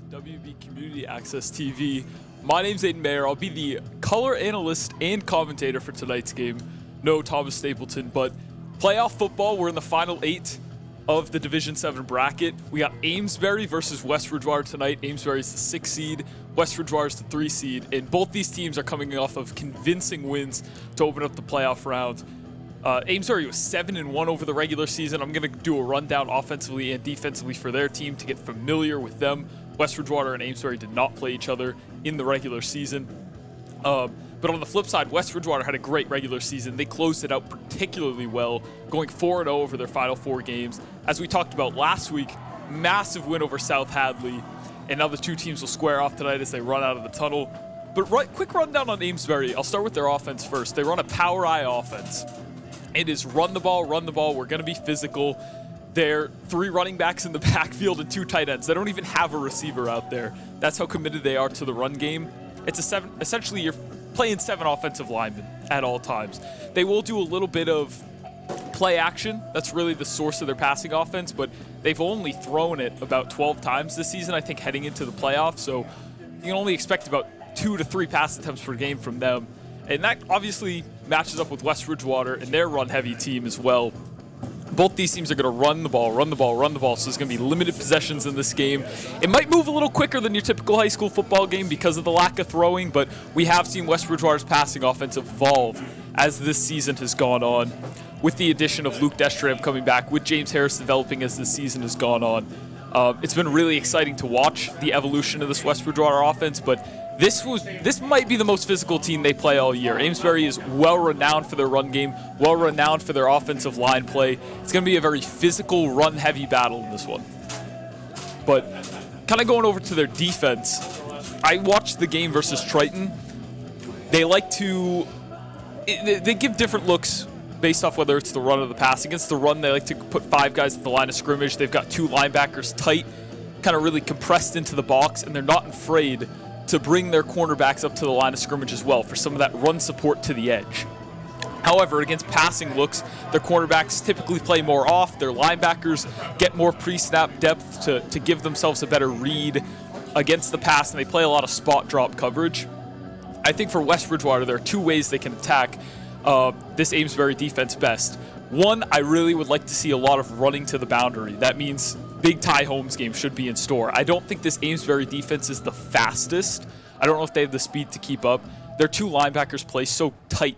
WB Community Access TV. My name's Aiden Mayer. I'll be the color analyst and commentator for tonight's game. No Thomas Stapleton, but playoff football, we're in the final 8 of the Division 7 bracket. We got Amesbury versus West Brdigewater tonight. Amesbury is the 6 seed, West Brdigewater is the 3 seed, and both these teams are coming off of convincing wins to open up the playoff round. Amesbury was 7-1 over the regular season. I'm going to do a rundown offensively and defensively for their team to get familiar with them. West Brdigewater and Amesbury did not play each other in the regular season. But on the flip side, West Brdigewater had a great regular season. They closed it out particularly well, going 4-0 over their final 4 games. As we talked about last week, massive win over South Hadley. And now the two teams will square off tonight as they run out of the tunnel. But quick rundown on Amesbury. I'll start with their offense first. They run a power I offense. It is run the ball, we're going to be physical. They're 3 running backs in the backfield and 2 tight ends. They don't even have a receiver out there. That's how committed they are to the run game. It's essentially you're playing 7 offensive linemen at all times. They will do a little bit of play action. That's really the source of their passing offense, but they've only thrown it about 12 times this season, I think, heading into the playoffs. So you can only expect about 2 to 3 pass attempts per game from them. And that obviously matches up with West Brdigewater and their run-heavy team as well. Both these teams are going to run the ball, so there's going to be limited possessions in this game. It might move a little quicker than your typical high school football game because of the lack of throwing, but we have seen West Brdigewater's passing offense evolve as this season has gone on, with the addition of Luke Destram coming back, with James Harris developing as this season has gone on. It's been really exciting to watch the evolution of this West Brdigewater offense, but this might be the most physical team they play all year. Amesbury is well-renowned for their run game, well-renowned for their offensive line play. It's going to be a very physical, run-heavy battle in this one. But kind of going over to their defense, I watched the game versus Triton. They give different looks based off whether it's the run or the pass. Against the run, they like to put 5 guys at the line of scrimmage. They've got 2 linebackers tight, kind of really compressed into the box, and they're not afraid to bring their cornerbacks up to the line of scrimmage as well for some of that run support to the edge. However, against passing looks, their cornerbacks typically play more off. Their linebackers get more pre-snap depth to give themselves a better read against the pass, and they play a lot of spot drop coverage. I think for West Brdigewater, there are 2 ways they can attack this Amesbury defense best. One, I really would like to see a lot of running to the boundary. That means big Ty Holmes game should be in store. I don't think this Amesbury defense is the fastest. I don't know if they have the speed to keep up. Their 2 linebackers play so tight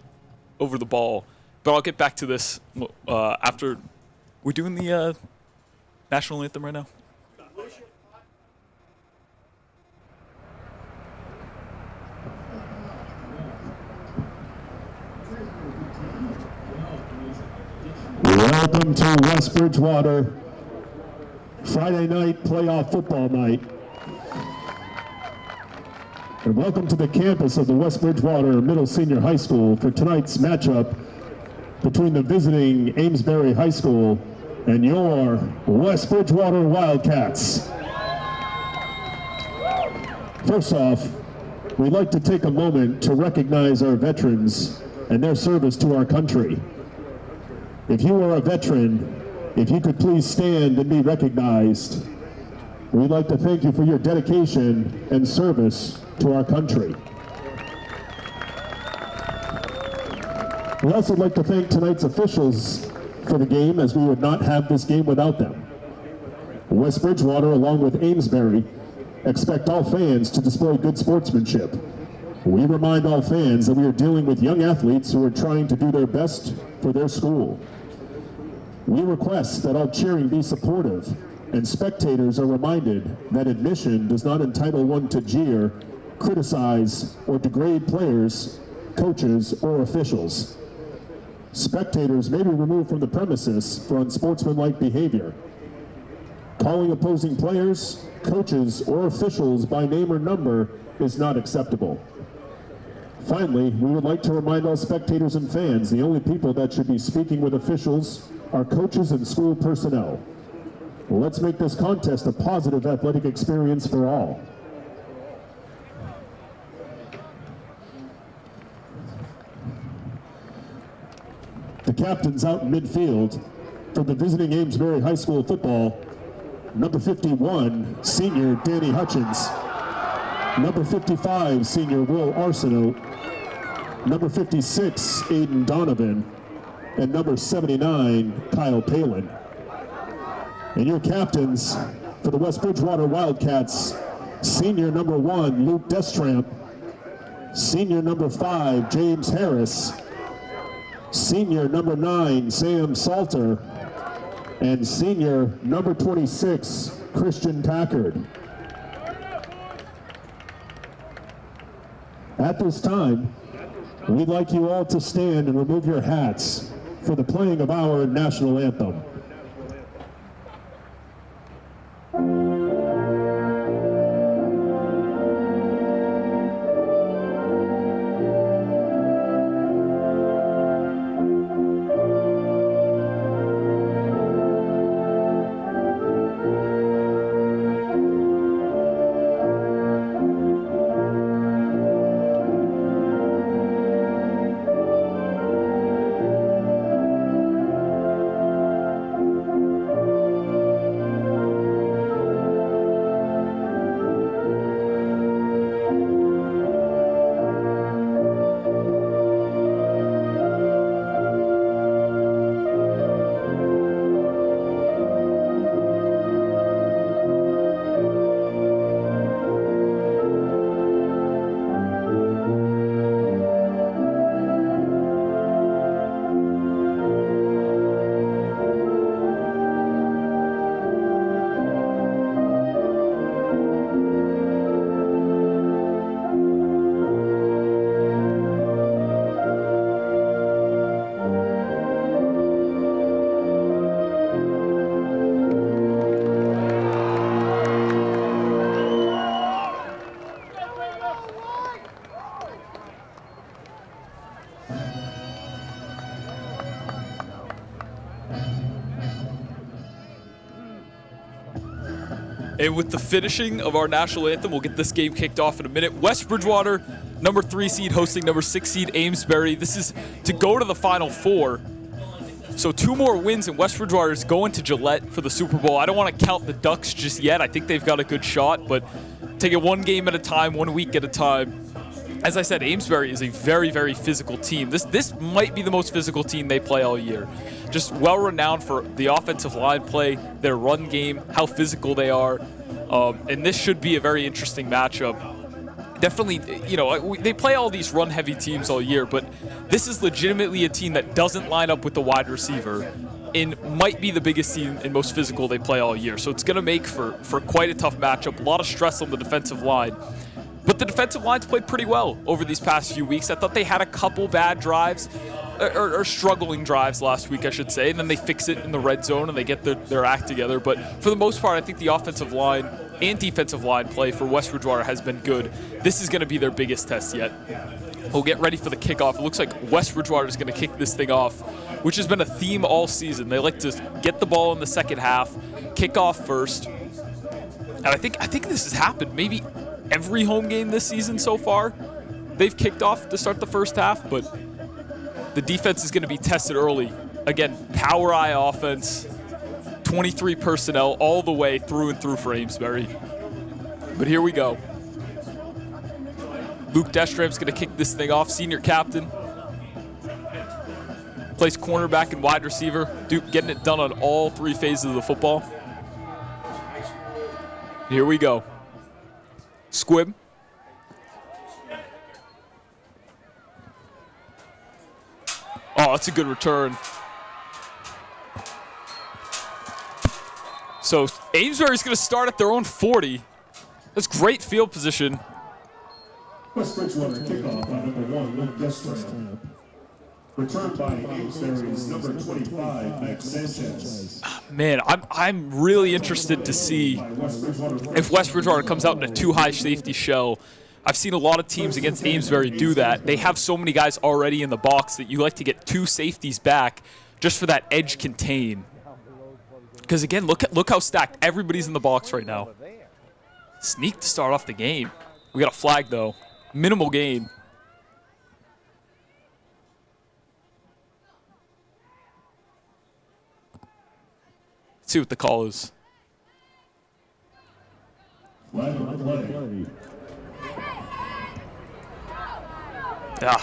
over the ball. But I'll get back to this after we're doing the national anthem right now. Welcome to West Brdigewater, Friday night playoff football night. And welcome to the campus of the West Brdigewater Middle Senior High School for tonight's matchup between the visiting Amesbury High School and your West Brdigewater Wildcats. First off, we'd like to take a moment to recognize our veterans and their service to our country. If you are a veteran, if you could please stand and be recognized. We'd like to thank you for your dedication and service to our country. We'd also like to thank tonight's officials for the game, as we would not have this game without them. West Brdigewater, along with Amesbury, expect all fans to display good sportsmanship. We remind all fans that we are dealing with young athletes who are trying to do their best for their school. We request that all cheering be supportive, and spectators are reminded that admission does not entitle one to jeer, criticize, or degrade players, coaches, or officials. Spectators may be removed from the premises for unsportsmanlike behavior. Calling opposing players, coaches, or officials by name or number is not acceptable. Finally, we would like to remind all spectators and fans the only people that should be speaking with officials are coaches and school personnel. Let's make this contest a positive athletic experience for all. The captains out in midfield for the visiting Amesbury High School football number 51, senior Danny Hutchins. Number 55, senior Will Arsenault. Number 56, Aiden Donovan. And number 79, Kyle Palin. And your captains for the West Bridgewater Wildcats, senior number 1, Luke Destramp. Senior number 5, James Harris. Senior number 9, Sam Salter. And senior number 26, Christian Tackard. At this time, we'd like you all to stand and remove your hats for the playing of our national anthem. And with the finishing of our national anthem, we'll get this game kicked off in a minute. West Bridgewater, number 3 seed, hosting number 6 seed Amesbury. This is to go to the Final Four. So 2 more wins, and West Bridgewater is going to Gillette for the Super Bowl. I don't want to count the Ducks just yet. I think they've got a good shot, but take it one game at a time, 1 week at a time. As I said, Amesbury is a very, very physical team. This might be the most physical team they play all year. Just well-renowned for the offensive line play, their run game, how physical they are. And this should be a very interesting matchup. Definitely, you know, they play all these run-heavy teams all year, but this is legitimately a team that doesn't line up with the wide receiver and might be the biggest team and most physical they play all year. So it's going to make for quite a tough matchup, a lot of stress on the defensive line. But the defensive line's played pretty well over these past few weeks. I thought they had a couple bad drives, or struggling drives last week, I should say, and then they fix it in the red zone and they get their act together. But for the most part, I think the offensive line and defensive line play for West Bridgewater has been good. This is going to be their biggest test yet. We'll get ready for the kickoff. It looks like West Bridgewater is going to kick this thing off, which has been a theme all season. They like to get the ball in the second half, kick off first. And I think this has happened maybe every home game this season so far. They've kicked off to start the first half, but the defense is going to be tested early. Again, power eye offense, 23 personnel all the way through and through for Amesbury. But here we go. Luke Destramp's going to kick this thing off, senior captain. Plays cornerback and wide receiver. Duke getting it done on all 3 phases of the football. Here we go. Squib. Oh, that's a good return. So Amesbury's going to start at their own 40. That's great field position. West Bridgewater kickoff on number 1, Luke Destramp. Returned by Amesbury's number 25, Max Sanchez. Man, I'm really interested to see if West Bridgewater comes out in a too high safety shell. I've seen a lot of teams against Amesbury do that. They have so many guys already in the box that you like to get 2 safeties back just for that edge contain. Because again, look how stacked everybody's in the box right now. Sneak to start off the game. We got a flag though. Minimal gain. Let's see what the call is. Flag on the play. Yeah.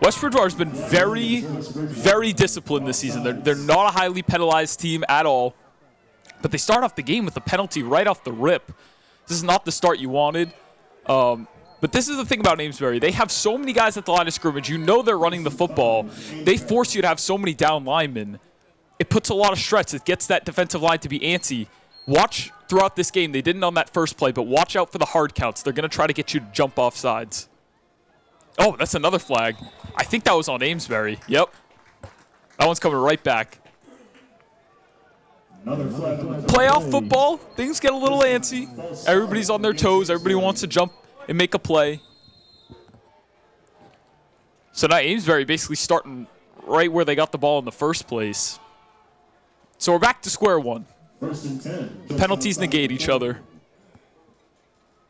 West Bridgewater's been very, very disciplined this season. They're not a highly penalized team at all, but they start off the game with a penalty right off the rip. This is not the start you wanted. But this is the thing about Amesbury. They have so many guys at the line of scrimmage. You know they're running the football. They force you to have so many down linemen. It puts a lot of stress. It gets that defensive line to be antsy. Watch throughout this game. They didn't on that first play, but watch out for the hard counts. They're going to try to get you to jump off sides. Oh, that's another flag. I think that was on Amesbury. Yep. That one's coming right back. Playoff football, things get a little antsy. Everybody's on their toes. Everybody wants to jump and make a play. So now Amesbury basically starting right where they got the ball in the first place. So we're back to square one. The penalties negate each other.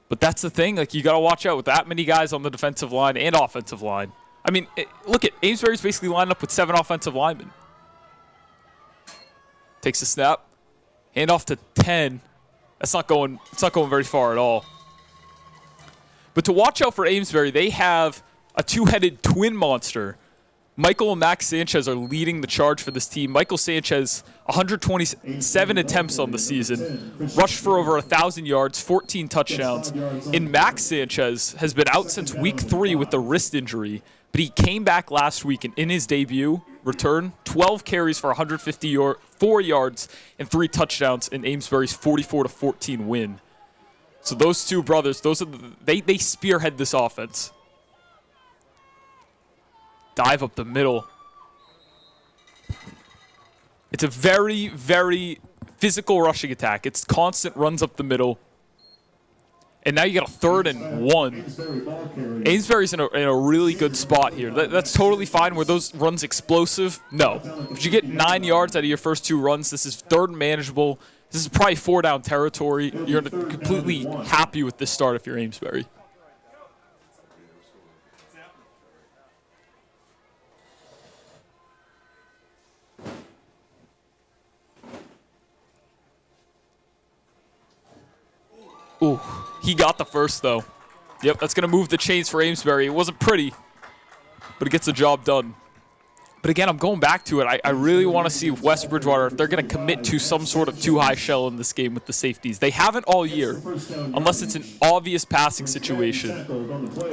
But that's the thing. Like, you got to watch out with that many guys on the defensive line and offensive line. I mean, look at Amesbury's basically lined up with 7 offensive linemen. Takes a snap. Hand off to 10. It's not going very far at all. But to watch out for Amesbury, they have a two-headed twin monster. Michael and Max Sanchez are leading the charge for this team. Michael Sanchez, 127 attempts on the season, rushed for over 1,000 yards, 14 touchdowns. And Max Sanchez has been out since week 3 with the wrist injury, but he came back last week and in his debut return, 12 carries for 154 yards and 3 touchdowns in Amesbury's 44-14 win. So those two brothers, they spearhead this offense. Dive up the middle. It's a very, very physical rushing attack. It's constant runs up the middle. And now you got a 3rd and 1. Amesbury's in a really good spot here. That's totally fine. Were those runs explosive? No. If you get 9 yards out of your first 2 runs, this is 3rd and manageable. This is probably 4-down territory. You're completely happy with this start if you're Amesbury. Ooh, he got the first, though. Yep, that's going to move the chains for Amesbury. It wasn't pretty, but it gets the job done. But again, I'm going back to it. I really want to see if West Bridgewater, if they're going to commit to some sort of too-high shell in this game with the safeties. They haven't all year, unless it's an obvious passing situation.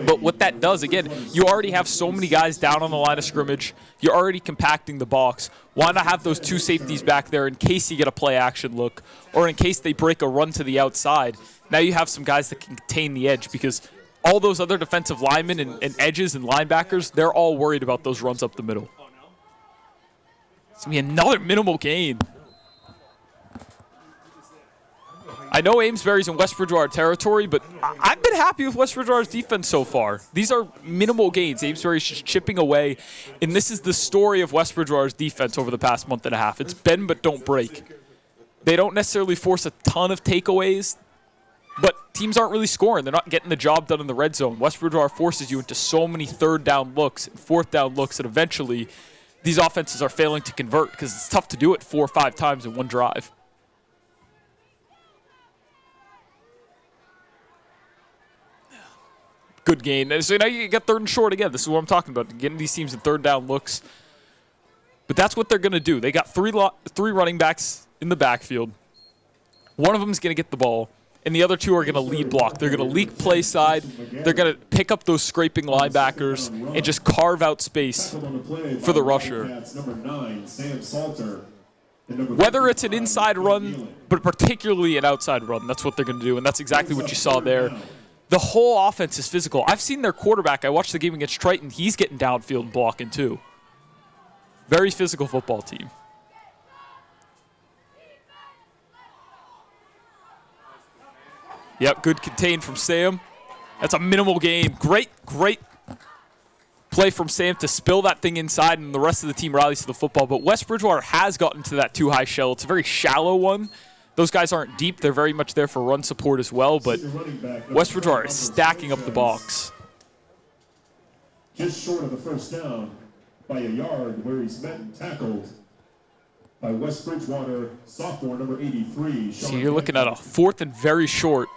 But what that does, again, you already have so many guys down on the line of scrimmage. You're already compacting the box. Why not have those 2 safeties back there in case you get a play-action look or in case they break a run to the outside? Now you have some guys that can contain the edge because all those other defensive linemen and edges and linebackers, they're all worried about those runs up the middle. It's going to be another minimal gain. I know Amesbury's in West Bridgewater territory, but I've been happy with West Bridgewater's defense so far. These are minimal gains. Amesbury's just chipping away, and this is the story of West Bridgewater's defense over the past month and a half. It's bend but don't break. They don't necessarily force a ton of takeaways, but teams aren't really scoring. They're not getting the job done in the red zone. West Bridgewater forces you into so many 3rd down looks and 4th down looks that eventually these offenses are failing to convert because it's tough to do it 4 or 5 times in one drive. Good gain. So now you get 3rd and short again. This is what I'm talking about, getting these teams in 3rd down looks. But that's what they're going to do. They got three running backs in the backfield. One of them is going to get the ball, and the other 2 are going to lead block. They're going to leak play side. They're going to pick up those scraping linebackers and just carve out space for the rusher. Whether it's an inside run, but particularly an outside run, that's what they're going to do, and that's exactly what you saw there. The whole offense is physical. I've seen their quarterback. I watched the game against Triton. He's getting downfield blocking too. Very physical football team. Yep, good contain from Sam. That's a minimal gain. Great play from Sam to spill that thing inside, and the rest of the team rallies to the football. But West Bridgewater has gotten to that too-high shell. It's a very shallow one. Those guys aren't deep. They're very much there for run support as well, but West Bridgewater is stacking up the box. Just short of the 1st down by a yard where he's met and tackled by West Bridgewater sophomore number 83. So you're looking at a 4th and very short.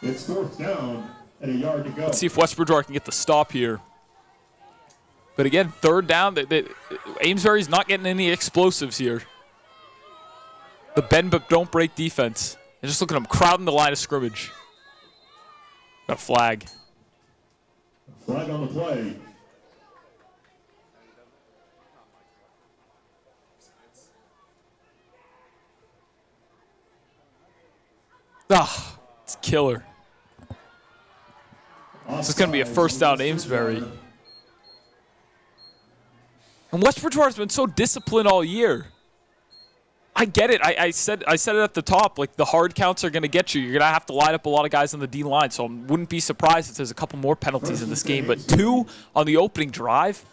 It's 4th down and a yard to go. Let's see if West Bridgewater can get the stop here. But again, 3rd down. Amesbury's not getting any explosives here. The bend but don't break defense. And just look at them crowding the line of scrimmage. Got a flag. Flag on the play. Ah, it's a killer. This is going to be a 1st down Amesbury. And West Bridgewater's been so disciplined all year. I get it. I said it at the top. Like, the hard counts are going to get you. You're going to have to line up a lot of guys on the D line. So I wouldn't be surprised if there's a couple more penalties in this game. But 2 on the opening drive.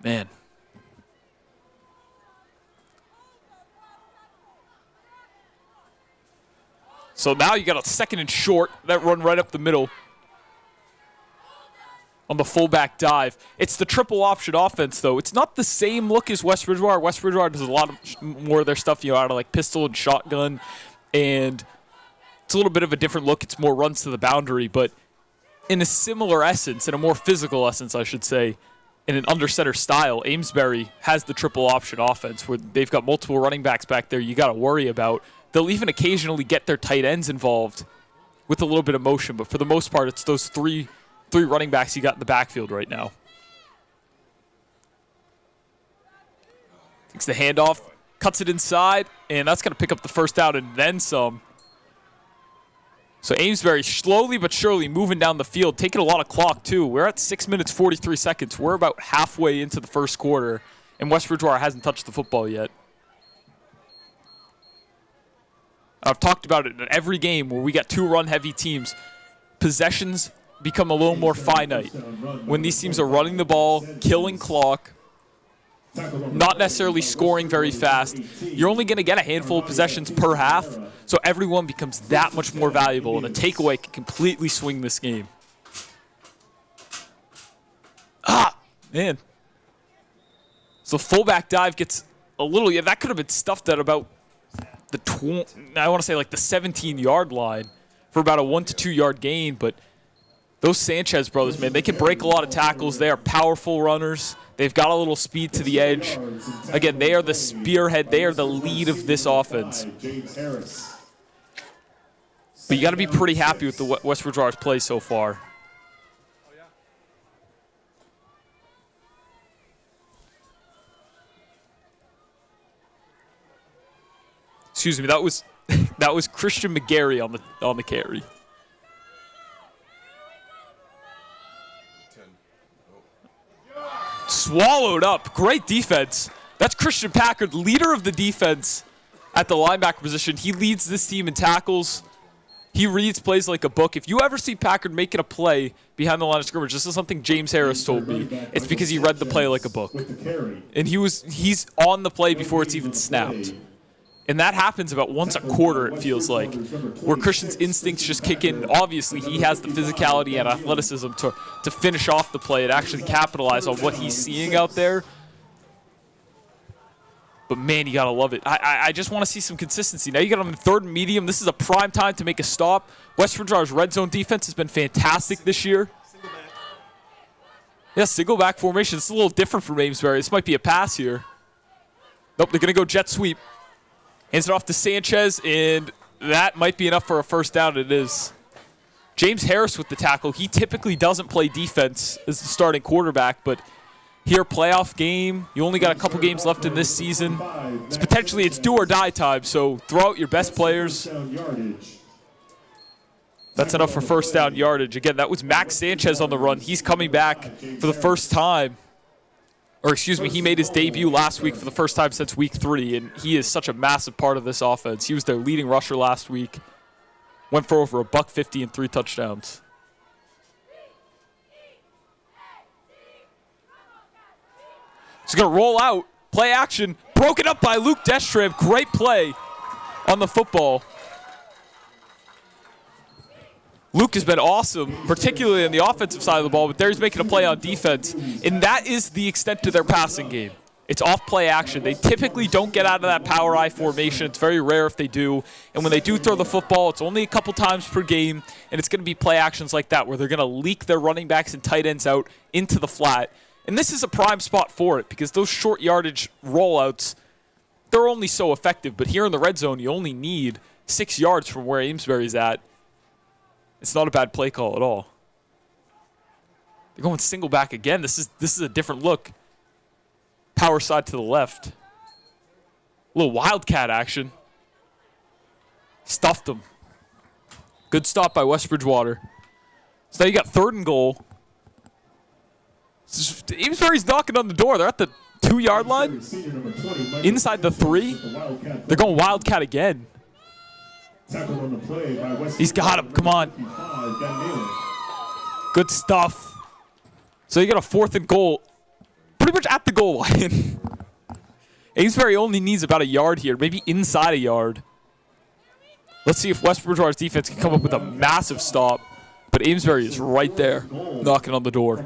Man. So now you got a 2nd and short. That run right up the middle. On the fullback dive. It's the triple option offense, though. It's not the same look as West Bridgewater. West Bridgewater does a lot more of their stuff, out of like pistol and shotgun, and it's a little bit of a different look. It's more runs to the boundary, but in a similar essence, in a more physical essence, I should say, in an under center style, Amesbury has the triple option offense where they've got multiple running backs back there you got to worry about. They'll even occasionally get their tight ends involved with a little bit of motion, but for the most part, it's those three running backs you got in the backfield right now. Takes the handoff, cuts it inside, and that's going to pick up the 1st down and then some. So Amesbury slowly but surely moving down the field, taking a lot of clock too. We're at 6 minutes, 43 seconds. We're about halfway into the 1st quarter, and West Bridgewater hasn't touched the football yet. I've talked about it in every game where we got 2 run-heavy teams. Possessions become a little more finite. When these teams are running the ball, killing clock, not necessarily scoring very fast, you're only going to get a handful of possessions per half, so everyone becomes that much more valuable, and a takeaway can completely swing this game. Ah, man. So fullback dive gets a little, that could have been stuffed at about the 17-yard line for about a 1 to 2 yard gain, but those Sanchez brothers, man, they can break a lot of tackles. They are powerful runners. They've got a little speed to the edge. Again, they are the spearhead. They are the lead of this offense. But you got to be pretty happy with the West Bridgewater's play so far. Excuse me, that was Christian McGarry on the carry. Swallowed up. Great defense. That's Christian Packard, leader of the defense at the linebacker position. He leads this team in tackles. He reads plays like a book. If you ever see Packard making a play behind the line of scrimmage, this is something James Harris told me. It's because he read the play like a book. And he's on the play before it's even snapped. And that happens about once a quarter, it feels like, where Christian's instincts just kick in. Obviously, he has the physicality and athleticism to finish off the play and actually capitalize on what he's seeing out there. But, man, you got to love it. I just want to see some consistency. Now you got him in 3rd and medium. This is a prime time to make a stop. West Bridgewater's red zone defense has been fantastic this year. Yeah, single back formation. It's a little different from Amesbury. This might be a pass here. Nope, they're going to go jet sweep. Hands it off to Sanchez, and that might be enough for a 1st down. It is. James Harris with the tackle. He typically doesn't play defense as the starting quarterback, but here, playoff game. You only got a couple games left in this season. It's do or die time, so throw out your best players. That's enough for 1st down yardage. Again, that was Max Sanchez on the run. He's coming back for the first time. Or excuse me, he made his debut last week for the first time since week 3, and he is such a massive part of this offense. He was their leading rusher last week. Went for over $150 and 3 touchdowns. He's going to roll out, play action, broken up by Luke Destram. Great play on the football. Luke has been awesome, particularly on the offensive side of the ball, but there he's making a play on defense. And that is the extent to their passing game. It's off play action. They typically don't get out of that power I formation. It's very rare if they do. And when they do throw the football, it's only a couple times per game, and it's going to be play actions like that where they're going to leak their running backs and tight ends out into the flat. And this is a prime spot for it because those short yardage rollouts, they're only so effective. But here in the red zone, you only need 6 yards from where Amesbury's at. It's not a bad play call at all. They're going single back again. This is a different look. Power side to the left. A little wildcat action. Stuffed him. Good stop by West Bridgewater. So now you got 3rd and goal. Amesbury's knocking on the door. They're at the 2-yard line. Inside the 3. They're going wildcat again. He's got him. Come on. Good stuff. So you got a 4th and goal. Pretty much at the goal line. Amesbury only needs about a yard here, maybe inside a yard. Let's see if West Bridgewater's defense can come up with a massive stop. But Amesbury is right there, knocking on the door.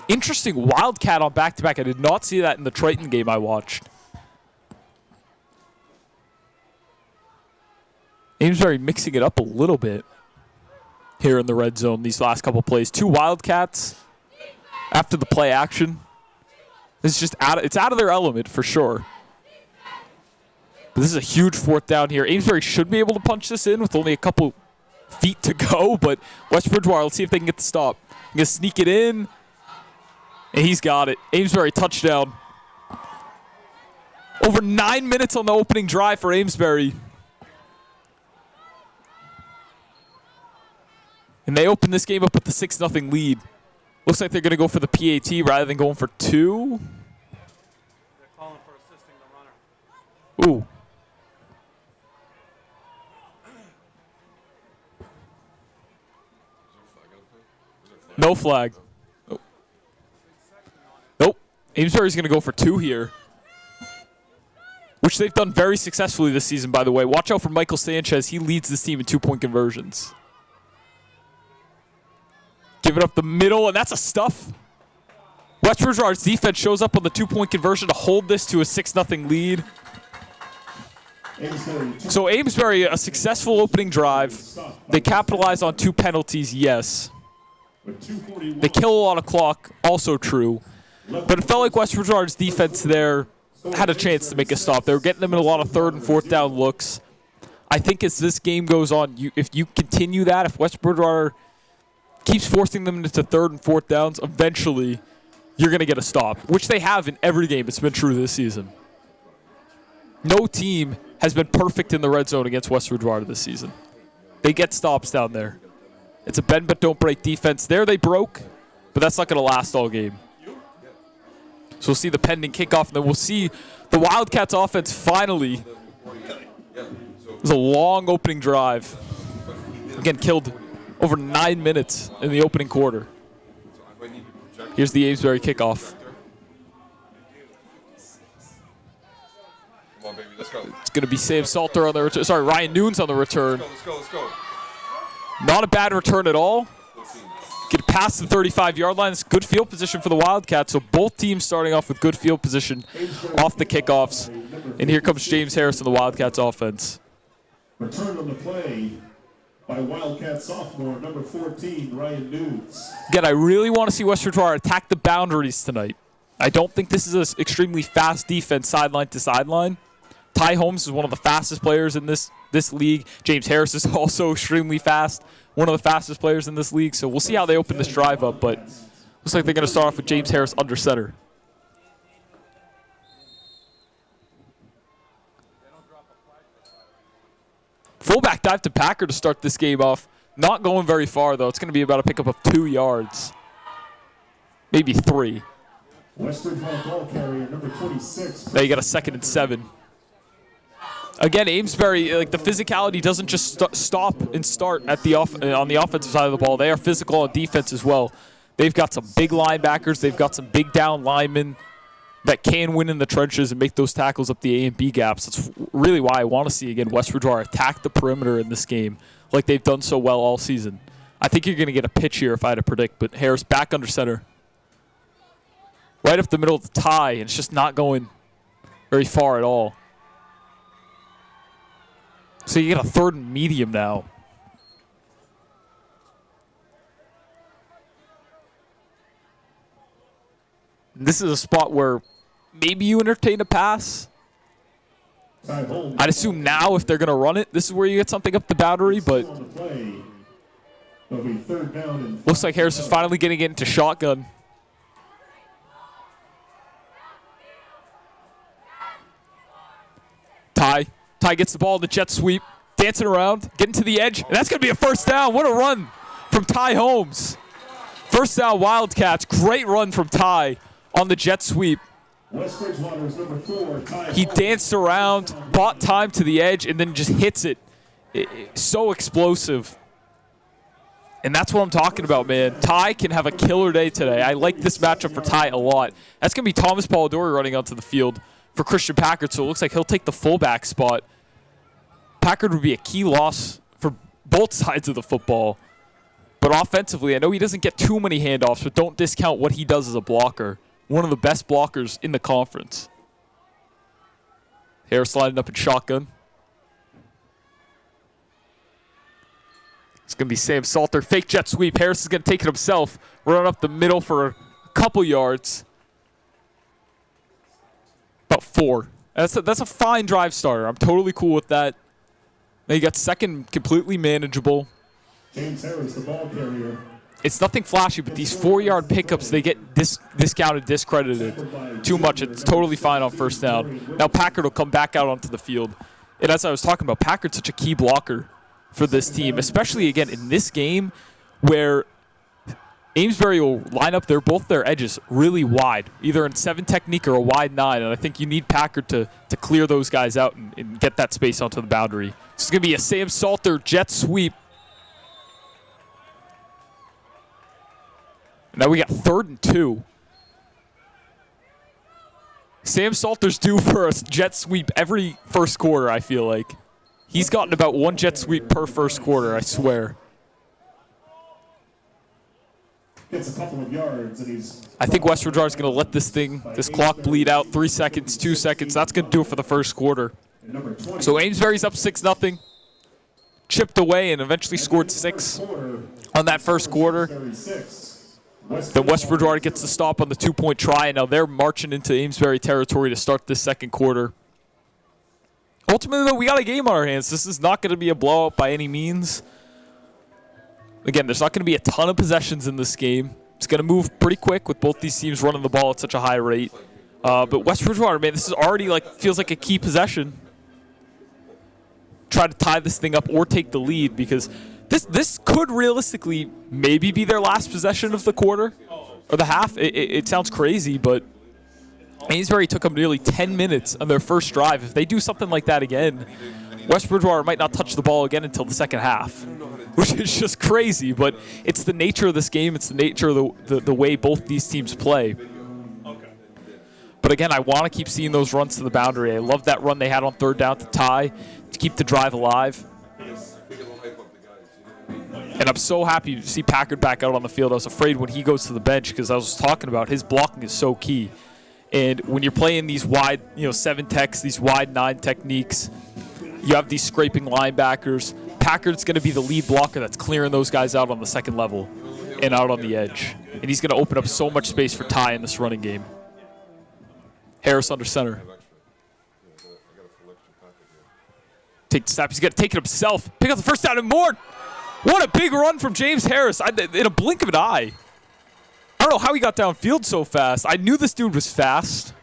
Interesting wildcat on back-to-back. I did not see that in the Triton game I watched. Amesbury mixing it up a little bit here in the red zone these last couple plays. 2 wildcats after the play action. It's just it's out of their element for sure. But this is a huge 4th down here. Amesbury should be able to punch this in with only a couple feet to go, but West Bridgewater, let's see if they can get the stop. I'm going to sneak it in, and he's got it. Amesbury touchdown. Over 9 minutes on the opening drive for Amesbury. And they open this game up with the 6-0 lead. Looks like they're going to go for the PAT rather than going for 2. They're calling for assisting the runner. Ooh. No flag. Oh. Nope. Amesbury's going to go for 2 here. Which they've done very successfully this season, by the way. Watch out for Michael Sanchez. He leads this team in 2-point conversions. Give it up the middle, and that's a stuff. West Bridgewater's defense shows up on the 2-point conversion to hold this to a 6-0 lead. So Amesbury, a successful opening drive. They capitalize on 2 penalties, yes. They kill a lot of clock, also true. But it felt like West Bridgewater's defense there had a chance to make a stop. They were getting them in a lot of 3rd and 4th down looks. I think as this game goes on, if you continue that, if West Bridgewater keeps forcing them into 3rd and 4th downs, eventually you're going to get a stop, which they have in every game. It's been true this season. No team has been perfect in the red zone against West Bridgewater this season. They get stops down there. It's a bend but don't break defense. There they broke, but that's not going to last all game. So we'll see the pending kickoff, and then we'll see the Wildcats offense finally. It was a long opening drive. Again, killed over 9 minutes in the opening quarter. Here's the Amesbury kickoff. Come on, baby, let's go. It's going to be Sam Salter on the return. Sorry, Ryan Nunes on the return. Let's go, let's go. Not a bad return at all. Get past the 35-yard line. It's good field position for the Wildcats. So both teams starting off with good field position off the kickoffs. And here comes James Harris in the Wildcats offense. Return on the play by Wildcat sophomore, number 14, Ryan Nunes. Again, I really want to see West Bridgewater attack the boundaries tonight. I don't think this is an extremely fast defense sideline to sideline. Ty Holmes is one of the fastest players in this league. James Harris is also extremely fast, one of the fastest players in this league. So we'll see how they open this drive up, but looks like they're going to start off with James Harris under center. Fullback dive to Packer to start this game off. Not going very far, though. It's going to be about a pickup of 2 yards. Maybe 3. West Bridgewater ball carrier, number 26. Now you got a 2nd and 7. Again, Amesbury, like the physicality doesn't just stop and start at the on the offensive side of the ball. They are physical on defense as well. They've got some big linebackers. They've got some big down linemen that can win in the trenches and make those tackles up the A and B gaps. That's really why I want to see, again, West Bridgewater attack the perimeter in this game like they've done so well all season. I think you're going to get a pitch here if I had to predict, but Harris back under center. right up the middle of the tie, and it's just not going very far at all. So you get a 3rd and medium now. And this is a spot where maybe you entertain a pass. I'd assume now if they're going to run it, this is where you get something up the boundary, but looks like Harris is finally getting it into shotgun. Ty gets the ball in the jet sweep, dancing around, getting to the edge, and that's going to be a first down. What a run from Ty Holmes. First down, Wildcats. Great run from Ty on the jet sweep. He danced around, bought time to the edge, and then just hits it. So explosive. And that's what I'm talking about, man. Ty can have a killer day today. I like this matchup for Ty a lot. That's going to be Thomas Polidori running onto the field for Christian Packard, so it looks like he'll take the fullback spot. Packard would be a key loss for both sides of the football. But offensively, I know he doesn't get too many handoffs, but don't discount what he does as a blocker. One of the best blockers in the conference. Harris sliding up in shotgun. It's going to be Sam Salter. Fake jet sweep. Harris is going to take it himself. Run up the middle for a couple yards. About 4. That's a fine drive starter. I'm totally cool with that. Now you got 2nd completely manageable. James Harris, the ball carrier. It's nothing flashy, but these 4-yard pickups, they get discounted, discredited too much. It's totally fine on first down. Now Packard will come back out onto the field. And as I was talking about, Packard's such a key blocker for this team, especially, again, in this game where Amesbury will line up both their edges really wide, either in 7 technique or a wide 9, and I think you need Packard to clear those guys out and get that space onto the boundary. This is going to be a Sam Salter jet sweep. Now we got 3rd and 2. Sam Salter's due for a jet sweep every first quarter, I feel like. He's gotten about 1 jet sweep per first quarter, I swear. Gets a couple of yards, and he's... I think West Bridgewater is going to let this clock bleed out. 3 seconds, 2 seconds. That's going to do it for the first quarter. So Amesbury's up 6-0. Chipped away and eventually scored 6 on that first quarter. Then West Bridgewater gets the stop on the 2-point try, and now they're marching into Amesbury territory to start this second quarter. Ultimately, though, we got a game on our hands. This is not going to be a blowout by any means. Again, there's not going to be a ton of possessions in this game. It's going to move pretty quick with both these teams running the ball at such a high rate. But West Bridgewater, man, this is already feels like a key possession. Try to tie this thing up or take the lead, because this could realistically maybe be their last possession of the quarter or the half. It sounds crazy, but Amesbury took them nearly 10 minutes on their first drive. If they do something like that again, West Bridgewater might not touch the ball again until the second half, which is just crazy. But it's the nature of this game. It's the nature of the way both these teams play. But again, I want to keep seeing those runs to the boundary. I love that run they had on 3rd down to tie, to keep the drive alive. And I'm so happy to see Packard back out on the field. I was afraid when he goes to the bench, because I was talking about his blocking is so key. And when you're playing these wide, 7 techs, these wide 9 techniques, you have these scraping linebackers. Packard's going to be the lead blocker that's clearing those guys out on the second level and out on the edge. And he's going to open up so much space for Ty in this running game. Harris under center. Take the snap. He's going to take it himself. Pick up the first down and more. What a big run from James Harris in a blink of an eye. I don't know how he got downfield so fast. I knew this dude was fast.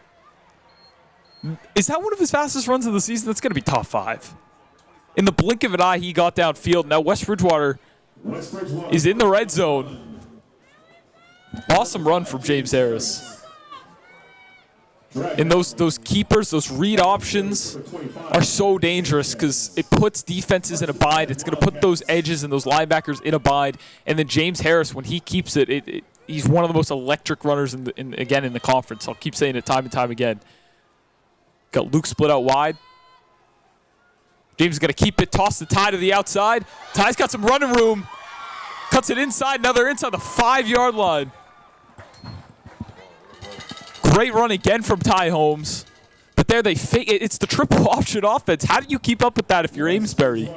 Is that one of his fastest runs of the season? That's going to be top 5. In the blink of an eye, he got downfield. Now West Bridgewater is in the red zone. Awesome run from James Harris. And those keepers, those read options are so dangerous, because it puts defenses in a bind. It's going to put those edges and those linebackers in a bind. And then James Harris, when he keeps it, he's one of the most electric runners in the conference. I'll keep saying it time and time again. Got Luke split out wide. James is going to keep it, toss the Ty to the outside. Ty's got some running room. Cuts it inside. Now they're inside the 5-yard line. Great run again from Ty Holmes. But there they fake it. It's the triple option offense. How do you keep up with that if you're Amesbury?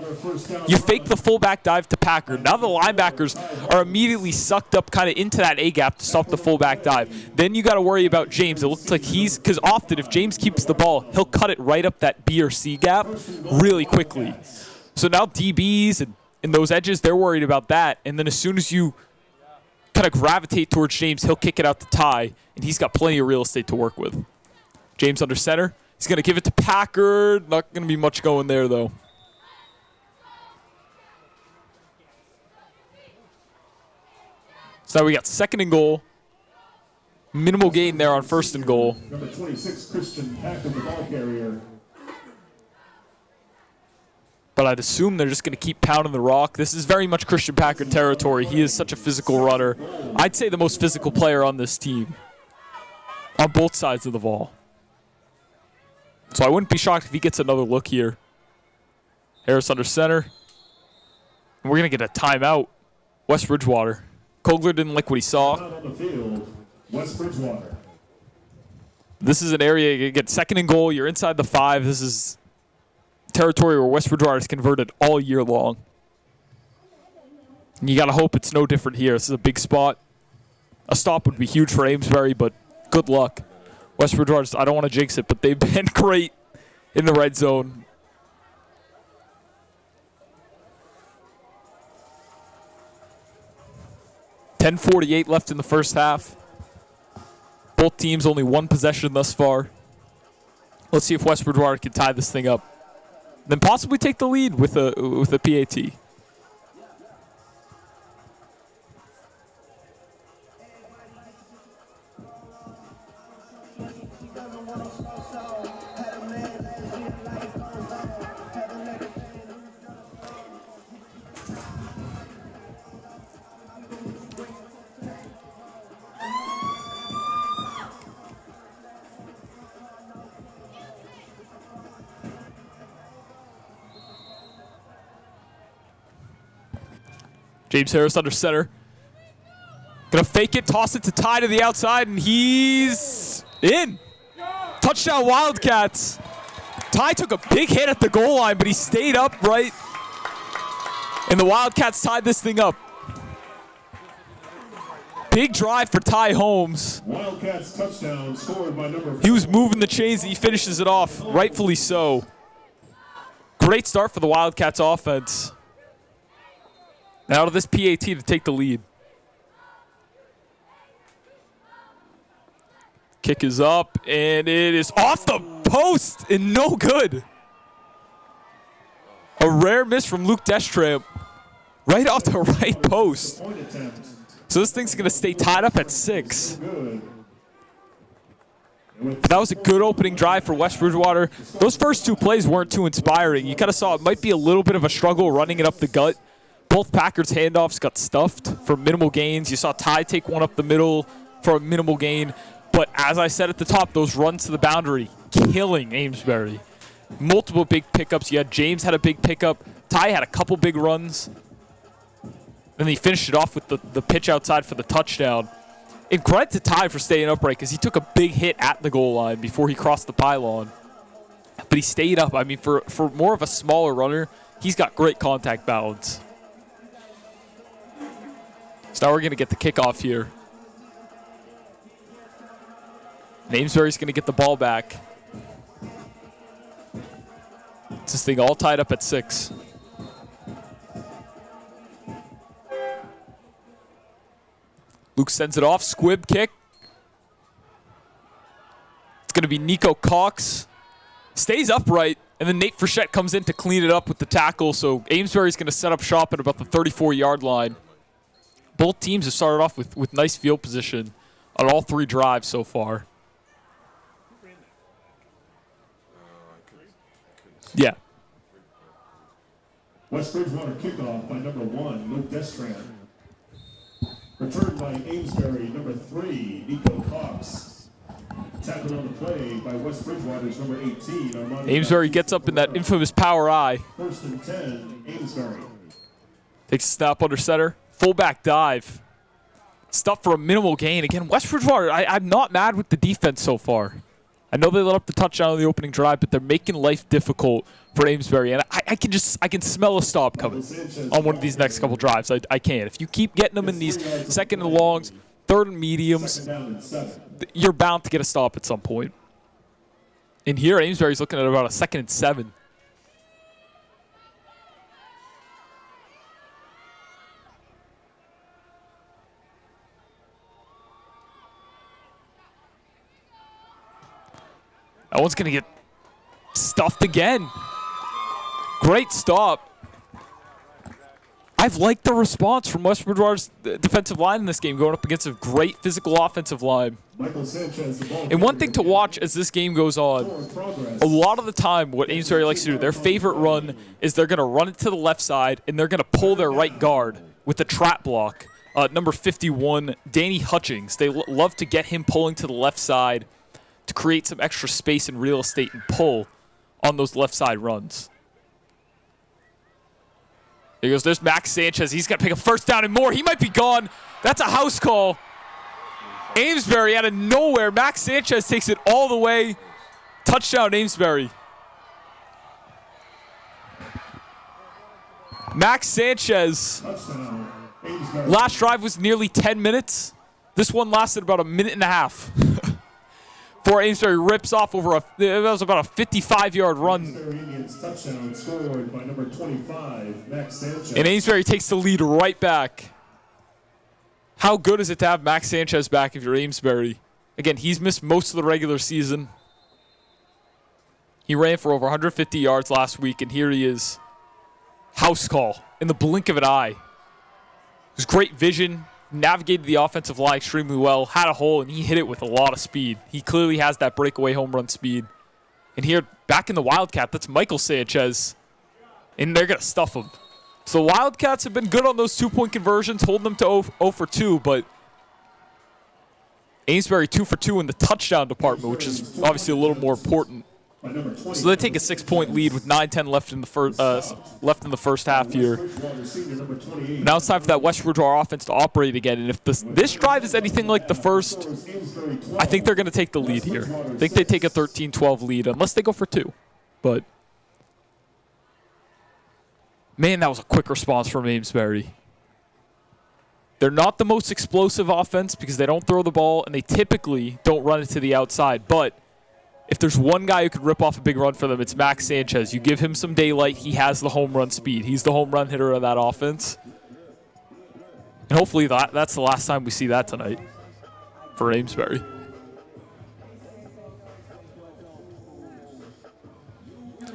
You fake the fullback dive to Packard. Now the linebackers are immediately sucked up kind of into that A gap to stop the fullback dive. Then you got to worry about James. It looks like because often if James keeps the ball, he'll cut it right up that B or C gap really quickly. So now DBs and those edges, they're worried about that. And then as soon as you kind of gravitate towards James, he'll kick it out to Ty, and he's got plenty of real estate to work with. James under center. He's going to give it to Packard. Not going to be much going there, though. So now we got 2nd and goal. Minimal gain there on 1st and goal. Number 26, Christian Packard, the ball carrier. But I'd assume they're just going to keep pounding the rock. This is very much Christian Packard territory. He is such a physical runner. I'd say the most physical player on this team. On both sides of the ball. So I wouldn't be shocked if he gets another look here. Harris under center. And we're going to get a timeout. West Bridgewater. Kogler didn't like what he saw. On the field, West Bridgewater. This is an area you get 2nd and goal. You're inside the 5. This is territory where West Bridgewater is converted all year long. And you got to hope it's no different here. This is a big spot. A stop would be huge for Amesbury, but good luck. West Bridgewater, I don't want to jinx it, but they've been great in the red zone. .10:48 left in the first half. Both teams only one possession thus far. Let's see if West Bridgewater can tie this thing up. Then possibly take the lead with a PAT. James Harris under center. Gonna fake it, toss it to Ty to the outside, and he's in. Touchdown Wildcats. Ty took a big hit at the goal line, but he stayed upright. And the Wildcats tied this thing up. Big drive for Ty Holmes. Wildcats touchdown scored by number 4. He was moving the chains, and he finishes it off, rightfully so. Great start for the Wildcats offense. Now to this PAT to take the lead. Kick is up, and it is off the post and no good. A rare miss from Luke Deschamps. Right off the right post. So this thing's going to stay tied up at 6. That was a good opening drive for West Bridgewater. Those first 2 plays weren't too inspiring. You kind of saw it might be a little bit of a struggle running it up the gut. Both Packers' handoffs got stuffed for minimal gains. You saw Ty take one up the middle for a minimal gain. But as I said at the top, those runs to the boundary, killing Amesbury. Multiple big pickups. You had James had a big pickup. Ty had a couple big runs. And he finished it off with the pitch outside for the touchdown. And credit to Ty for staying upright because he took a big hit at the goal line before he crossed the pylon. But he stayed up. I mean, for more of a smaller runner, he's got great contact balance. So now we're going to get the kickoff here. Amesbury's going to get the ball back. It's this thing all tied up at 6. Luke sends it off. Squib kick. It's going to be Nico Cox. Stays upright, and then Nate Frechette comes in to clean it up with the tackle. So Amesbury's going to set up shop at about the 34-yard line. Both teams have started off with nice field position on all 3 drives so far. Yeah. West Bridgewater kickoff by number 1, Luke Deschamps. Returned by Amesbury, number 3, Nico Cox. Tackled on the play by West Bridgewater's number 18, Armando. Amesbury gets up in that infamous power eye. 1st and 10, Amesbury. Takes a snap under center. Fullback dive. stuff for a minimal gain. Again, West Bridgewater, I'm not mad with the defense so far. I know they let up the touchdown on the opening drive, but they're making life difficult for Amesbury. And I can smell a stop coming on one of these next couple drives. I can. If you keep getting them in these second and longs, third and mediums, you're bound to get a stop at some point. And here, Amesbury's looking at about a 2nd and 7. That one's going to get stuffed again. Great stop. I've liked the response from West Bridgewater's defensive line in this game, going up against a great physical offensive line. And one thing to watch as this game goes on, a lot of the time what Amesbury likes to do, their favorite run is they're going to run it to the left side, and they're going to pull their right guard with the trap block. Number 51, Danny Hutchings. They love to get him pulling to the left side to create some extra space and real estate and pull on those left side runs. There he goes. There's Max Sanchez. He's got to pick a first down and more. He might be gone. That's a house call. Amesbury out of nowhere. Max Sanchez takes it all the way. Touchdown, Amesbury. Max Sanchez. Last drive was nearly 10 minutes. This one lasted about a minute and a half. Before Amesbury rips off over that was about a 55-yard run. And Amesbury takes the lead right back. How good is it to have Max Sanchez back if you're Amesbury? Again, he's missed most of the regular season. He ran for over 150 yards last week, and here he is. House call in the blink of an eye. It was great vision. Navigated the offensive line extremely well, had a hole, and he hit it with a lot of speed. He clearly has that breakaway home run speed. And here, back in the Wildcat, that's Michael Sanchez, and they're going to stuff him. So the Wildcats have been good on those two-point conversions, holding them to 0 for 2, but Amesbury 2 for 2 in the touchdown department, which is obviously a little more important. So they take a 6-point lead with 9:10 left in the first half here. Now it's time for that West Bridgewater offense to operate again. And if this drive is anything like the first, I think they're going to take the lead here. I think they take a 13-12 lead, unless they go for 2. But man, that was a quick response from Amesbury. They're not the most explosive offense because they don't throw the ball, and they typically don't run it to the outside. But if there's one guy who could rip off a big run for them, it's Max Sanchez. You give him some daylight, he has the home run speed. He's the home run hitter of that offense. And hopefully that's the last time we see that tonight for Amesbury.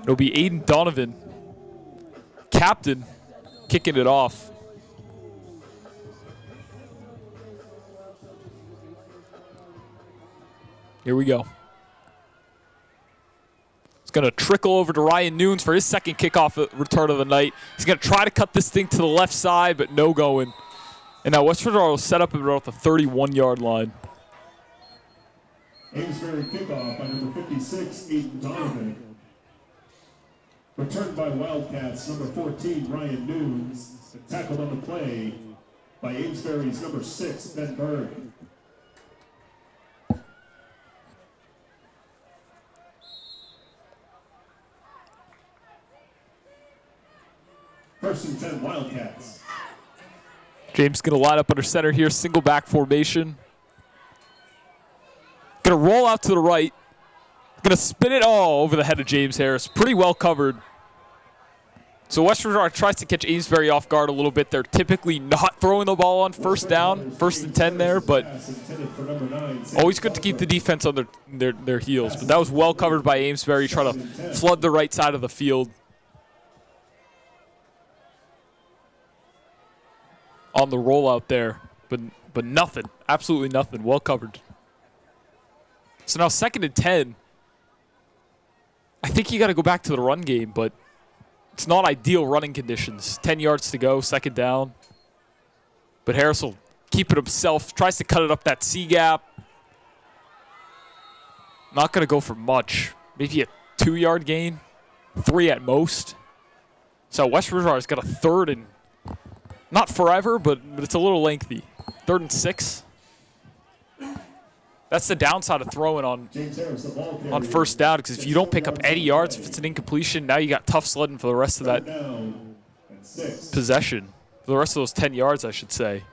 It'll be Aiden Donovan, captain, kicking it off. Here we go. Going to trickle over to Ryan Nunes for his second kickoff return of the night. He's going to try to cut this thing to the left side, but no going. And now West Bridgewater will set up at about the 31-yard line. Amesbury kickoff by number 56, Aiden Donovan. Returned by Wildcats, number 14, Ryan Nunes. Tackled on the play by Amesbury's number 6, Ben Berg. First and 10, Wildcats. James going to line up under center here, single back formation. Going to roll out to the right. Going to spin it all over the head of James Harris. Pretty well covered. So West Bridgewater tries to catch Amesbury off guard a little bit. They're typically not throwing the ball on first down, 1st and 10 there, but always good to keep the defense on their heels. But that was well covered by Amesbury, trying to flood the right side of the field. On the rollout there, but nothing, absolutely nothing, well covered. So now 2nd and 10. I think you got to go back to the run game, but it's not ideal running conditions. 10 yards to go, 2nd down. But Harris will keep it himself, tries to cut it up that C gap. Not going to go for much. Maybe a 2-yard gain, 3 at most. So West Bridgewater's got a 3rd and not forever, but it's a little lengthy. 3rd and 6. That's the downside of throwing on first down, because if you don't pick up any yards, if it's an incompletion, now you got tough sledding for the rest of that possession. For the rest of those 10 yards, I should say.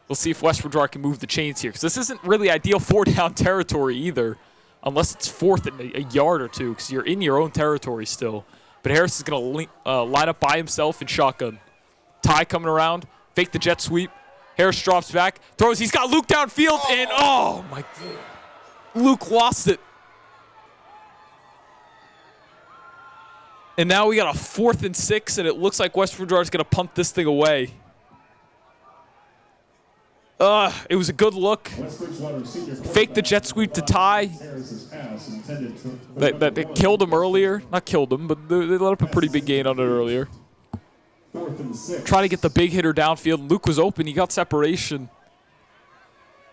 We'll see if West Bridgewater can move the chains here, because this isn't really ideal 4-down territory either, unless it's 4th and a yard or two, because you're in your own territory still. But Harris is going to line up by himself in shotgun. Ty coming around, fake the jet sweep. Harris drops back, throws. He's got Luke downfield, and oh my God. Luke lost it. And now we got a 4th and 6, and it looks like West Bridgewater is going to punt this thing away. It was a good look. Fake the jet sweep to Ty. They killed him earlier. Not killed him, but they let up a pretty big gain on it earlier. Trying to get the big hitter downfield. Luke was open. He got separation.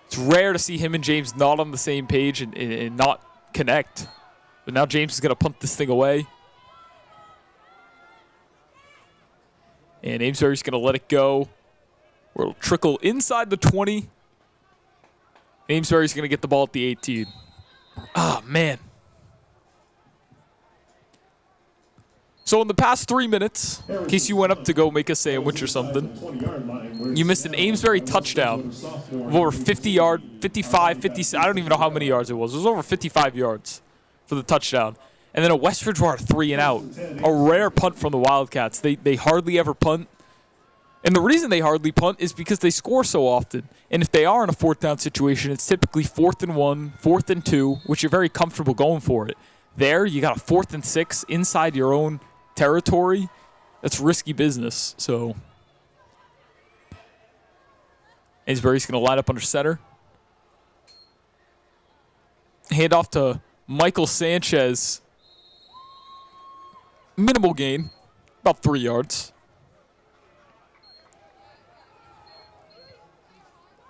It's rare to see him and James not on the same page and not connect. But now James is going to punt this thing away. And Amesbury's going to let it go. Where it'll trickle inside the 20. Amesbury's going to get the ball at the 18. Ah, man. So in the past 3 minutes, in case you went up to go make a sandwich or something, you missed an Amesbury touchdown of over 50 yards, 55, 50, I don't even know how many yards it was. It was over 55 yards for the touchdown. And then a West Bridgewater 3-and-out. A rare punt from the Wildcats. They hardly ever punt. And the reason they hardly punt is because they score so often. And if they are in a 4th down situation, it's typically 4th and 1, 4th and 2, which you're very comfortable going for it. There, you got a 4th and 6 inside your own territory. That's risky business. So, Amesbury's going to line up under center. Hand off to Michael Sanchez. Minimal gain, about 3 yards.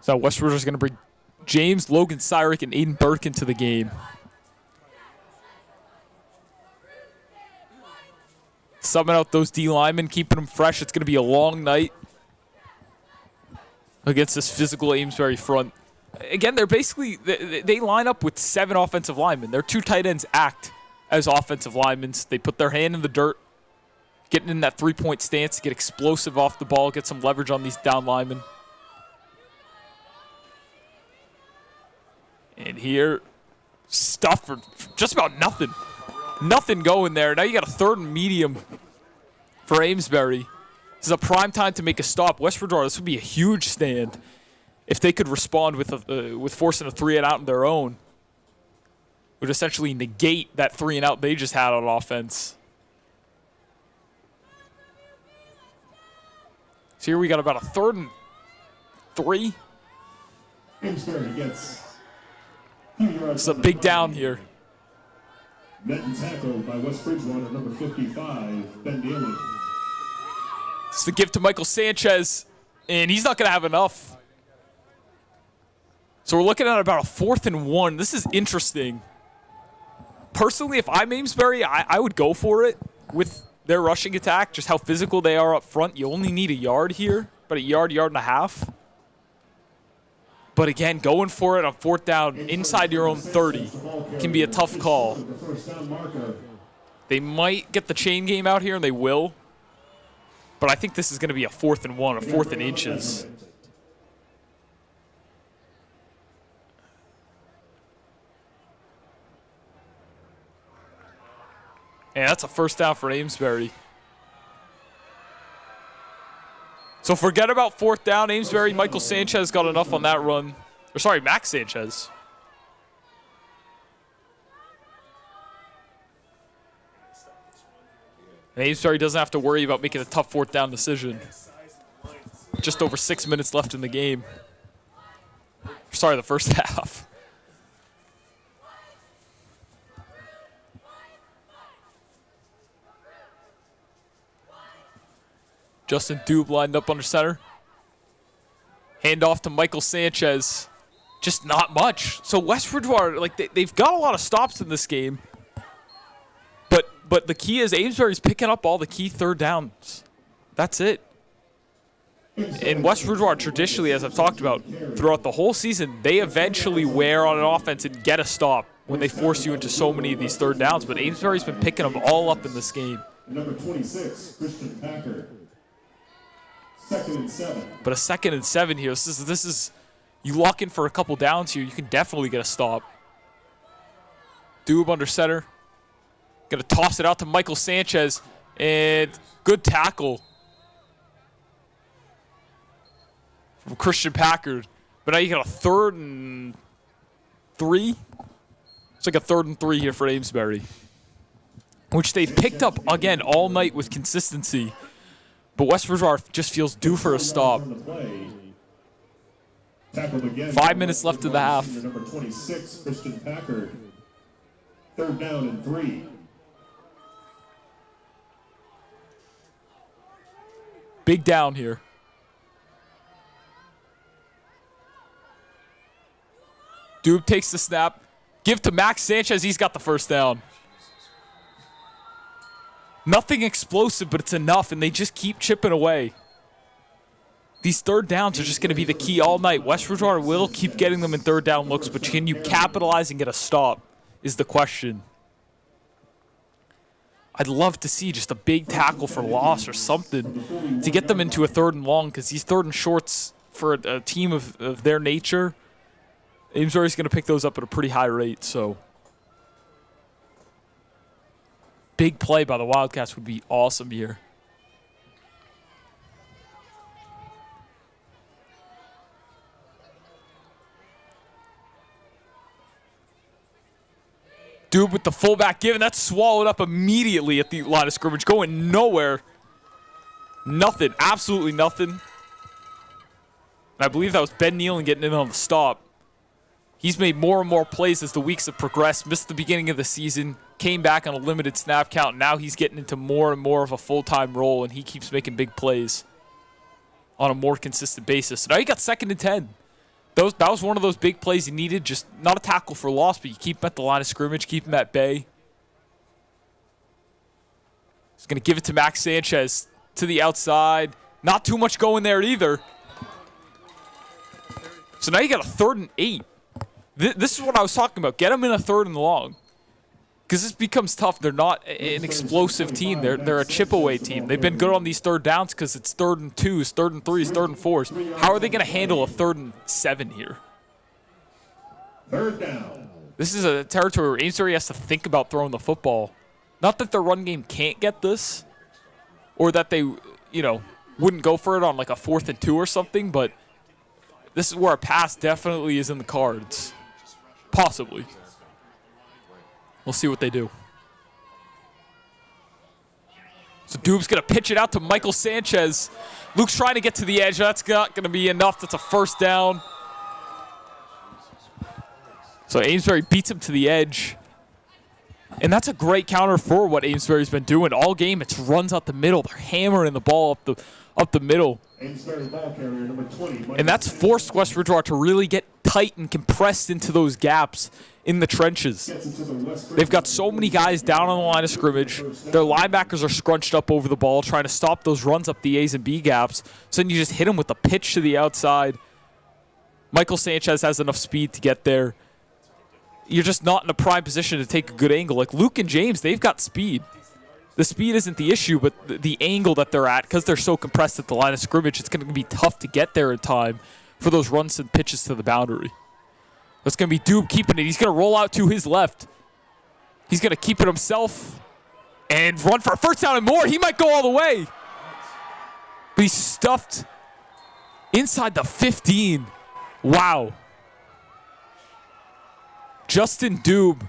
So West Bridgewater is going to bring James, Logan Syrick, and Aiden Burke into the game. Subbing out those D linemen, keeping them fresh. It's going to be a long night against this physical Amesbury front. Again, they're basically, they line up with 7 offensive linemen. Their 2 tight ends act as offensive linemen. They put their hand in the dirt, getting in that 3-point stance, get explosive off the ball, get some leverage on these down linemen. And here, stuff for just about nothing. Nothing going there. Now you got a 3rd and medium for Amesbury. This is a prime time to make a stop. West Bridgewater, this would be a huge stand if they could respond with forcing a 3-and-out in their own. Would essentially negate that 3-and-out they just had on offense. So here we got about a 3rd and 3. Amesbury gets. It's a big down here. Met and tackled by West Bridgewater, number 55, Ben Daly. It's the gift to Michael Sanchez, and he's not going to have enough. So we're looking at about a 4th and 1. This is interesting. Personally, if I'm Amesbury, I would go for it with their rushing attack, just how physical they are up front. You only need a yard here, about a yard, yard and a half. But again, going for it on 4th down inside your own 30 can be a tough call. They might get the chain game out here, and they will. But I think this is going to be a 4th and 1, a 4th and inches. And that's a 1st down for Amesbury. So forget about 4th down. Amesbury, Michael Sanchez got enough on that run. Or sorry, Max Sanchez. And Amesbury doesn't have to worry about making a tough 4th down decision. Just over 6 minutes left in the game. Sorry, the first half. Justin Dube lined up under center. Hand off to Michael Sanchez. Just not much. So West Bridgewater, like they've got a lot of stops in this game. But the key is Amesbury's picking up all the key 3rd downs. That's it. And West Bridgewater, traditionally, as I've talked about throughout the whole season, they eventually wear on an offense and get a stop when they force you into so many of these third downs. But Amesbury's been picking them all up in this game. Number 26, Christian Packer. 2nd and 7. But a 2nd and 7 here. This is you lock in for a couple downs here, you can definitely get a stop. Dube under center. Gonna toss it out to Michael Sanchez, and good tackle from Christian Packard. But now you got a 3rd and 3. It's like a 3rd and 3 here for Amesbury, which they've picked up again all night with consistency. But West Bridgewater just feels due for a stop. 5 minutes left in the half. Number 26, Christian Packard. 3rd down and 3. Big down here. Dube takes the snap. Give to Max Sanchez. He's got the first down. Nothing explosive, but it's enough, and they just keep chipping away. These third downs are just going to be the key all night. West Bridgewater will keep getting them in third down looks, but can you capitalize and get a stop is the question. I'd love to see just a big tackle for loss or something to get them into a 3rd and long, because these 3rd and shorts for a team of their nature, Amesbury's going to pick those up at a pretty high rate. So big play by the Wildcats would be awesome here. Dube with the fullback give, and that's swallowed up immediately at the line of scrimmage, going nowhere. Nothing, absolutely nothing. And I believe that was Ben Nealon getting in on the stop. He's made more and more plays as the weeks have progressed, missed the beginning of the season, came back on a limited snap count. Now he's getting into more and more of a full-time role, and he keeps making big plays on a more consistent basis. So now you got 2nd and 10. That was one of those big plays you needed, just not a tackle for loss, but you keep him at the line of scrimmage, keep him at bay. He's going to give it to Max Sanchez to the outside. Not too much going there either. So now you got a 3rd and 8. This is what I was talking about. Get them in a 3rd and long, because this becomes tough. They're not an explosive team. They're a chip-away team. They've been good on these third downs because it's 3rd and 2s, 3rd and 3s, 3rd and 4s. How are they going to handle a 3rd and 7 here? 3rd down. This is a territory where Amesbury has to think about throwing the football. Not that their run game can't get this, or that they, wouldn't go for it on like a 4th and 2 or something, but this is where a pass definitely is in the cards. Possibly. We'll see what they do. So Dube's going to pitch it out to Michael Sanchez. Luke's trying to get to the edge. That's not going to be enough. That's a 1st down. So Amesbury beats him to the edge. And that's a great counter for what Amesbury's been doing all game. It's runs out the middle. They're hammering the ball up the middle. Amesbury ball carrier, number 20. And that's forced West Bridgewater to really get tight and compressed into those gaps in the trenches. They've got so many guys down on the line of scrimmage. Their linebackers are scrunched up over the ball trying to stop those runs up the A's and B gaps. So then you just hit them with a pitch to the outside. Michael Sanchez has enough speed to get there. You're just not in a prime position to take a good angle. Like Luke and James, they've got speed. The speed isn't the issue, but the angle that they're at, because they're so compressed at the line of scrimmage, it's going to be tough to get there in time for those runs and pitches to the boundary. That's going to be Dube keeping it. He's going to roll out to his left. He's going to keep it himself and run for a 1st down and more. He might go all the way. But he's stuffed inside the 15. Wow. Justin Dube,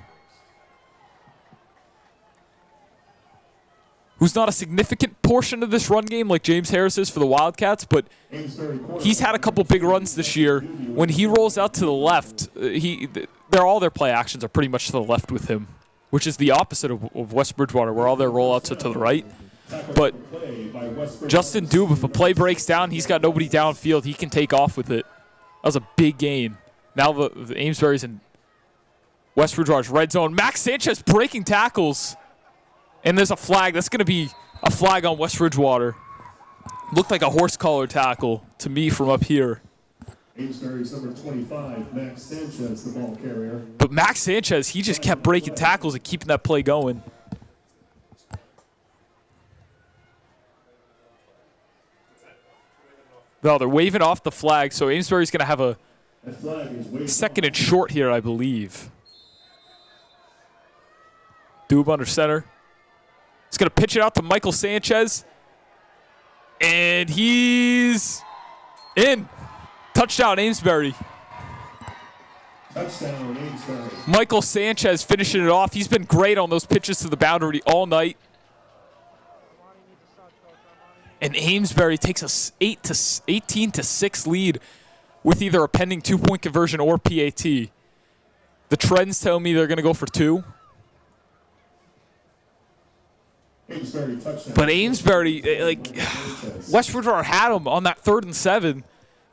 who's not a significant portion of this run game like James Harris is for the Wildcats, but he's had a couple big runs this year. When he rolls out to the left, all their play actions are pretty much to the left with him, which is the opposite of West Bridgewater, where all their rollouts are to the right. But Justin Dube, if a play breaks down, he's got nobody downfield. He can take off with it. That was a big gain. Now the Amesbury's in West Bridgewater's red zone. Max Sanchez breaking tackles. And there's a flag. That's going to be a flag on West Bridgewater. Looked like a horse collar tackle to me from up here. Amesbury's number 25, Max Sanchez, the ball carrier. But Max Sanchez, he just kept breaking tackles and keeping that play going. No, they're waving off the flag, so Amesbury's going to have a second and short here, I believe. Doob under center. He's going to pitch it out to Michael Sanchez. And he's in. Touchdown, Amesbury. Touchdown, Amesbury. Michael Sanchez finishing it off. He's been great on those pitches to the boundary all night. And Amesbury takes a 18-6 lead with either a pending 2-point conversion or PAT. The trends tell me they're going to go for 2. Amesbury touchdown. But Amesbury, West Bridgewater had him on that 3rd and 7.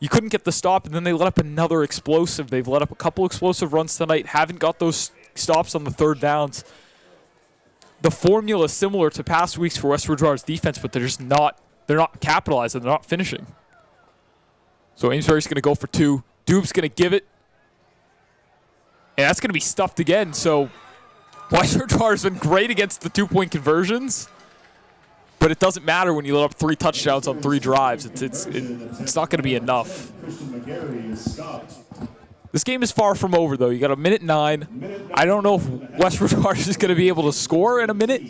You couldn't get the stop, and then they let up another explosive. They've let up a couple explosive runs tonight, haven't got those stops on the 3rd downs. The formula is similar to past weeks for West Bridgewater's defense, but they're not capitalizing, they're not finishing. So Amesbury's going to go for 2. Doob's going to give it. And that's going to be stuffed again. So West Bridgewater's been great against the 2-point conversions. But it doesn't matter when you let up 3 touchdowns on 3 drives. It's not going to be enough. This game is far from over, though. You got a minute 9. I don't know if West Bridgewater is going to be able to score in a minute.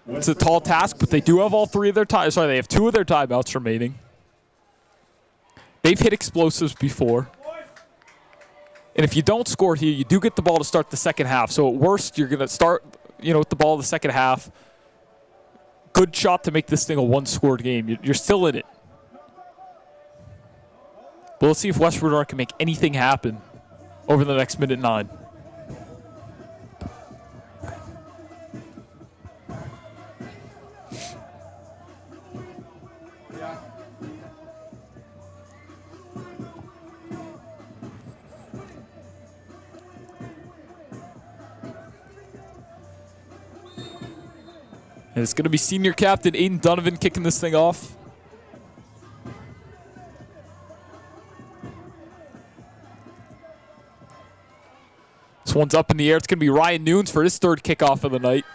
It's a tall task, but they do have all 3 of their times. Sorry, they have 2 of their timeouts remaining. They've hit explosives before. And if you don't score here, you do get the ball to start the second half. So at worst, you're going to start, with the ball in the second half. Good shot to make this thing a 1-scored game. You're still in it. But let's see if West Bridgewater can make anything happen over the next minute 9. And it's going to be senior captain Aiden Donovan kicking this thing off. This one's up in the air. It's going to be Ryan Nunes for his 3rd kickoff of the night.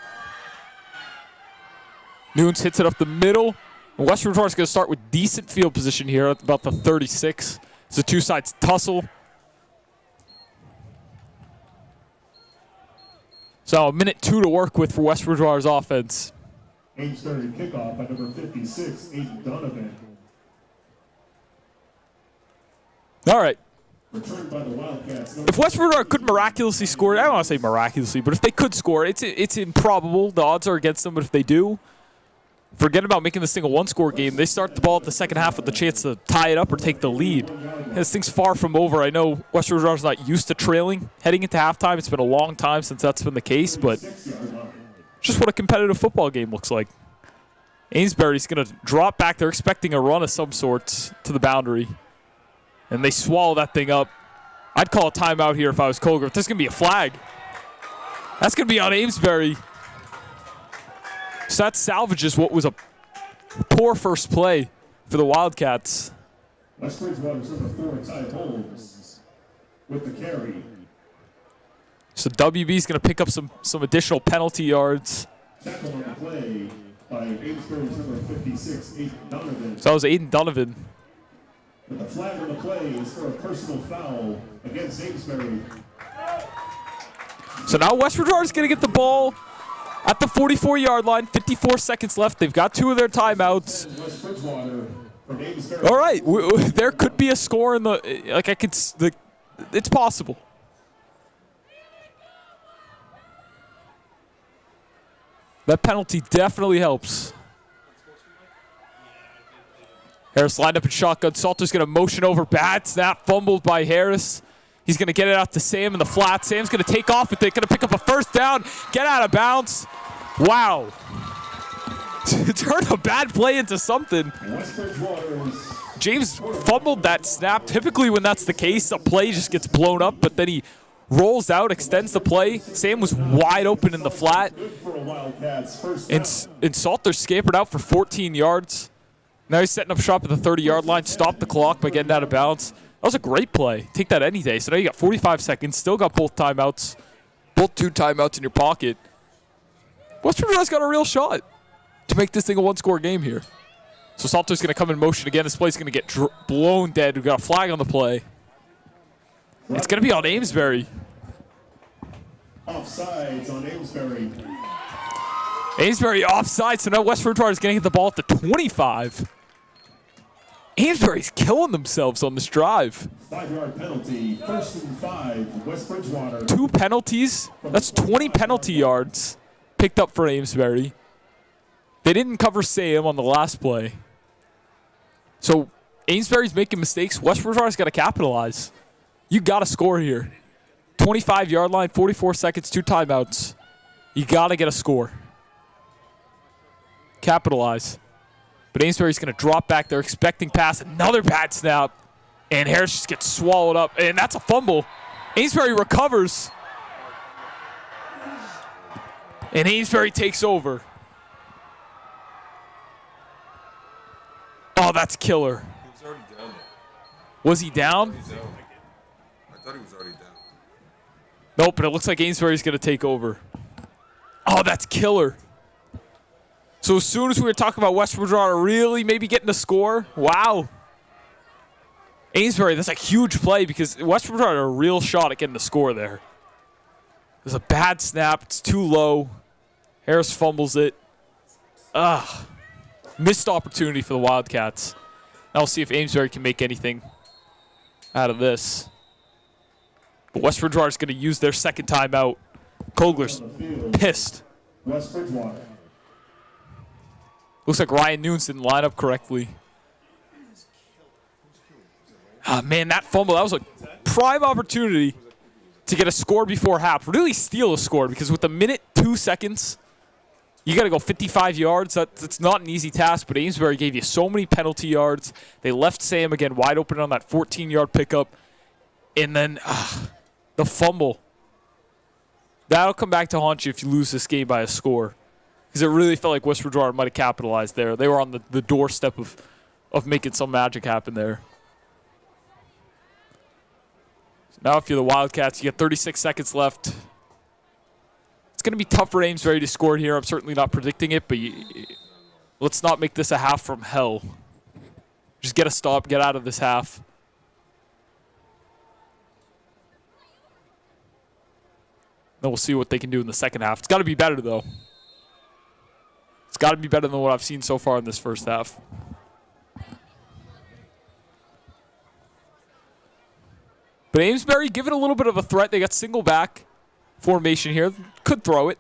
Nunes hits it up the middle. And West Bridgewater's going to start with decent field position here at about the 36. It's a 2-sides tussle. So a minute 2 to work with for West Bridgewater's offense. Amesbury kickoff by number 56, Aiden Donovan. All right. Returned by the Wildcats. If West Bridgewater could miraculously score, I don't want to say miraculously, but if they could score, it's improbable. The odds are against them, but if they do, forget about making this thing a 1-score game. They start the ball at the second half with the chance to tie it up or take the lead. And this thing's far from over. I know West Bridgewater's not used to trailing heading into halftime. It's been a long time since that's been the case, but just what a competitive football game looks like. Amesbury's going to drop back. They're expecting a run of some sorts to the boundary. And they swallow that thing up. I'd call a timeout here if I was Colgrove. There's going to be a flag. That's going to be on Amesbury. So that salvages what was a poor first play for the Wildcats. West Bridgewater's number 4, Ty Holmes, with the carry. So WB's going to pick up some additional penalty yards. Tackle on the play by Amesbury's number 56, Aiden Donovan. So that was Aiden Donovan. But the flag on the play is for a personal foul against Amesbury. So now West Bridgewater's going to get the ball at the 44-yard line. 54 seconds left. They've got 2 of their timeouts. West Bridgewater from Amesbury. All right, there could be a score in the it's possible. That penalty definitely helps. Harris lined up in shotgun. Salter's going to motion over. Bad snap, fumbled by Harris. He's going to get it out to Sam in the flat. Sam's going to take off with it. Going to pick up a first down. Get out of bounds. Wow. Turn a bad play into something. James fumbled that snap. Typically when that's the case, a play just gets blown up, but then he rolls out, extends the play. Sam was wide open in the flat. And Salter scampered out for 14 yards. Now he's setting up shop at the 30-yard line. Stop the clock by getting out of bounds. That was a great play. Take that any day. So now you got 45 seconds. Still got both timeouts. Both 2 timeouts in your pocket. West Virginia's got a real shot to make this thing a one-score game here. So Salto's going to come in motion again. This play's going to get blown dead. We've got a flag on the play. It's going to be on Amesbury. Offsides on Amesbury. Amesbury offside, so now West Bridgewater is going to get the ball at the 25. Amesbury's killing themselves on this drive. 5-yard penalty, 1st and 5, West Bridgewater. 2 penalties. That's 20 penalty yards picked up for Amesbury. They didn't cover Sam on the last play. So Amesbury's making mistakes. West Bridgewater's got to capitalize. You got to score here. 25-yard line, 44 seconds, 2 timeouts. You got to get a score. Capitalize. But Amesbury's going to drop back. They're expecting pass. Another bad snap. And Harris just gets swallowed up. And that's a fumble. Amesbury recovers. And Amesbury takes over. Oh, that's killer. He was already down. Was he down? I thought he was already down. Nope, but it looks like Amesbury's going to take over. Oh, that's killer. So as soon as we were talking about West Bridgewater really maybe getting a score, wow. Amesbury, that's a huge play because West Bridgewater had a real shot at getting the score there. There's a bad snap. It's too low. Harris fumbles it. Missed opportunity for the Wildcats. Now we'll see if Amesbury can make anything out of this. But West Bridgewater's going to use their second timeout. Kogler's pissed. West Bridgewater. Looks like Ryan Nunes didn't line up correctly. Ah, man, that fumble, that was a prime opportunity to get a score before half. Really steal a score because with a minute, 2 seconds, you got to go 55 yards. That's not an easy task, but Amesbury gave you so many penalty yards. They left Sam again wide open on that 14-yard pickup. And then the fumble. That'll come back to haunt you if you lose this game by a score. Because it really felt like West Bridgewater might have capitalized there. They were on the doorstep of making some magic happen there. So now if you're the Wildcats, you got 36 seconds left. It's going to be tough for Amesbury to score here. I'm certainly not predicting it, but let's not make this a half from hell. Just get a stop, get out of this half. Then we'll see what they can do in the second half. It's got to be better, though. It's got to be better than what I've seen so far in this first half. But Amesbury, give it a little bit of a threat. They got single back formation here. Could throw it.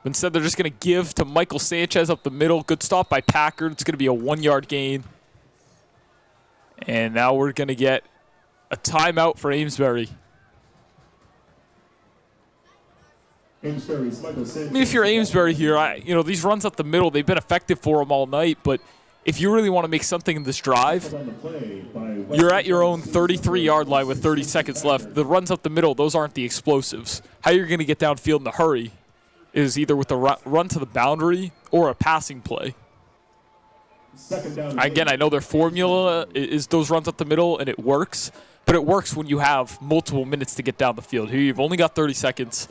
But instead, they're just going to give to Michael Sanchez up the middle. Good stop by Packard. It's going to be a 1-yard gain. And now we're going to get a timeout for Amesbury. I mean, if you're Amesbury here, these runs up the middle, they've been effective for them all night. But if you really want to make something in this drive, you're at your own 33-yard line with 30 seconds left. The runs up the middle, those aren't the explosives. How you're going to get downfield in a hurry is either with a run to the boundary or a passing play. Again, I know their formula is those runs up the middle, and it works. But it works when you have multiple minutes to get down the field. Here you've only got 30 seconds.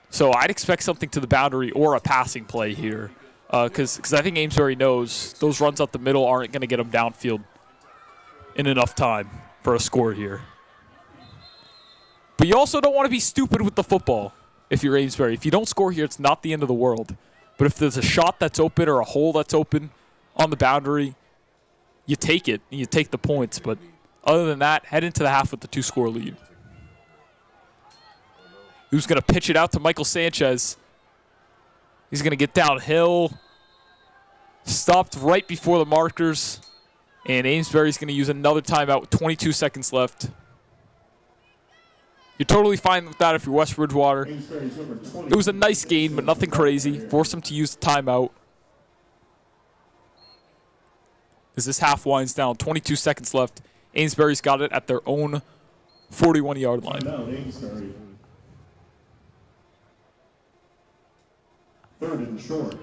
So I'd expect something to the boundary or a passing play here. Because I think Amesbury knows those runs up the middle aren't going to get them downfield in enough time for a score here. But you also don't want to be stupid with the football if you're Amesbury. If you don't score here, it's not the end of the world. But if there's a shot that's open or a hole that's open on the boundary, you take it and you take the points. But other than that, head into the half with the 2-score lead. Who's going to pitch it out to Michael Sanchez? He's going to get downhill. Stopped right before the markers. And Amesbury's going to use another timeout with 22 seconds left. You're totally fine with that if you're West Bridgewater. It was a nice gain, but nothing crazy. Force them to use the timeout. As this half winds down, 22 seconds left. Amesbury's got it at their own 41-yard line. Third and short.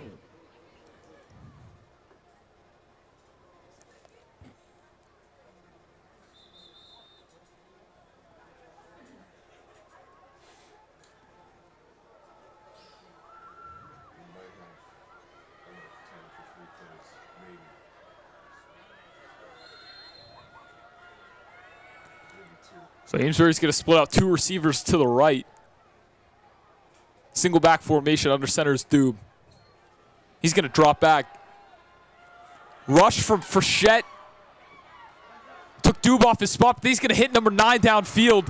So Amesbury's going to split out 2 receivers to the right. Single back formation under center is Dube. He's going to drop back. Rush from Frechette. Took Dube off his spot, but he's going to hit number 9 downfield.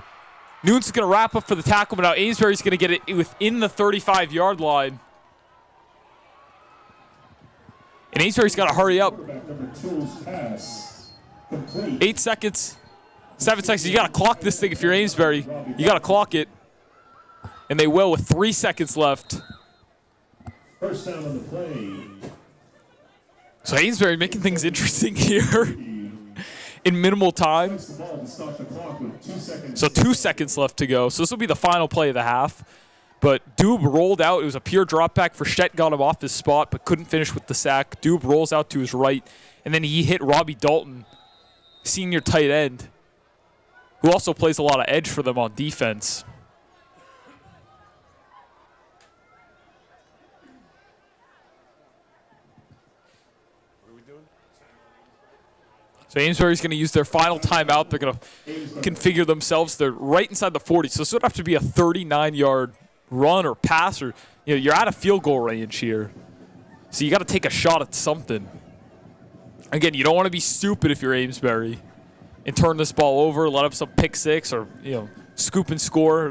Nunes is going to wrap up for the tackle, but now Amesbury's going to get it within the 35-yard line. And Amesbury's got to hurry up. 8 seconds, 7 seconds. You got to clock this thing if you're Amesbury. You got to clock it. And they will with 3 seconds left. First down on the play. So Amesbury making things interesting here in minimal time. So 2 seconds left to go. So this will be the final play of the half. But Dube rolled out. It was a pure drop back. Frechette got him off his spot, but couldn't finish with the sack. Dube rolls out to his right, and then he hit Robbie Dalton, senior tight end, who also plays a lot of edge for them on defense. So Amesbury's going to use their final timeout. They're going to configure themselves. They're right inside the 40. So this would have to be a 39-yard run or pass, or you're out of field goal range here. So you got to take a shot at something. Again, you don't want to be stupid if you're Amesbury and turn this ball over, let up some pick six, or scoop and score.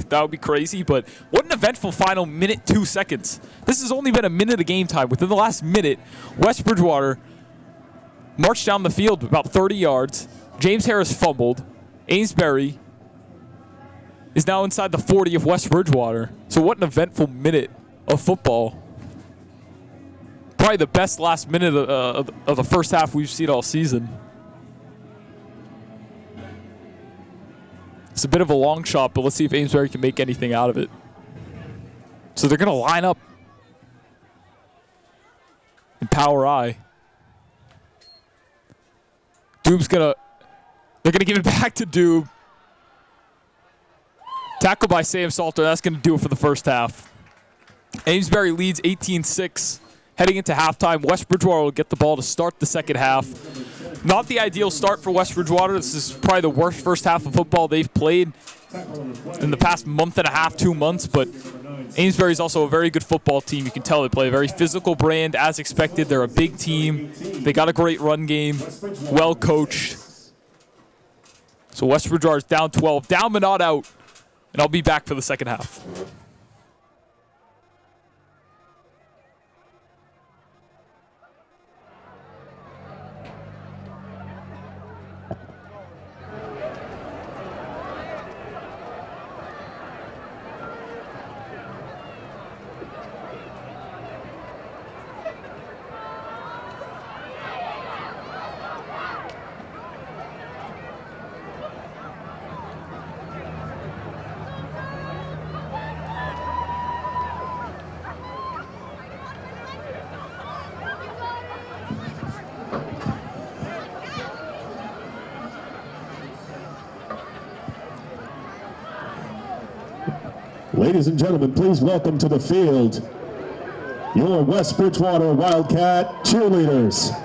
That would be crazy. But what an eventful final minute, 2 seconds. This has only been a minute of game time. Within the last minute, West Bridgewater marched down the field about 30 yards. James Harris fumbled. Amesbury is now inside the 40 of West Bridgewater. So what an eventful minute of football. Probably the best last minute of the first half we've seen all season. It's a bit of a long shot, but let's see if Amesbury can make anything out of it. So they're going to line up in power I. They're going to give it back to Dube. Tackled by Sam Salter. That's going to do it for the first half. Amesbury leads 18-6. Heading into halftime, West Bridgewater will get the ball to start the second half. Not the ideal start for West Bridgewater. This is probably the worst first half of football they've played in the past month and a half, 2 months. But Amesbury is also a very good football team. You can tell they play a very physical brand, as expected. They're a big team. They got a great run game, well coached. So West Bridgewater is down 12, down but not out. And I'll be back for the second half. Ladies and gentlemen, please welcome to the field your West Bridgewater Wildcat cheerleaders.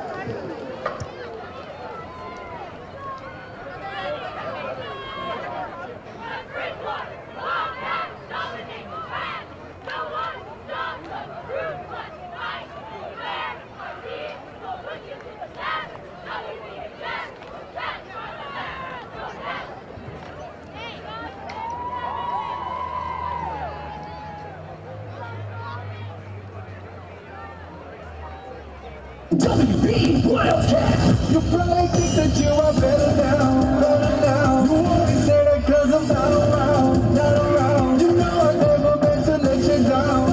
WB Wildcat. You probably think that you are better now. You only say that 'cause I'm not around. You know I never meant to let you down.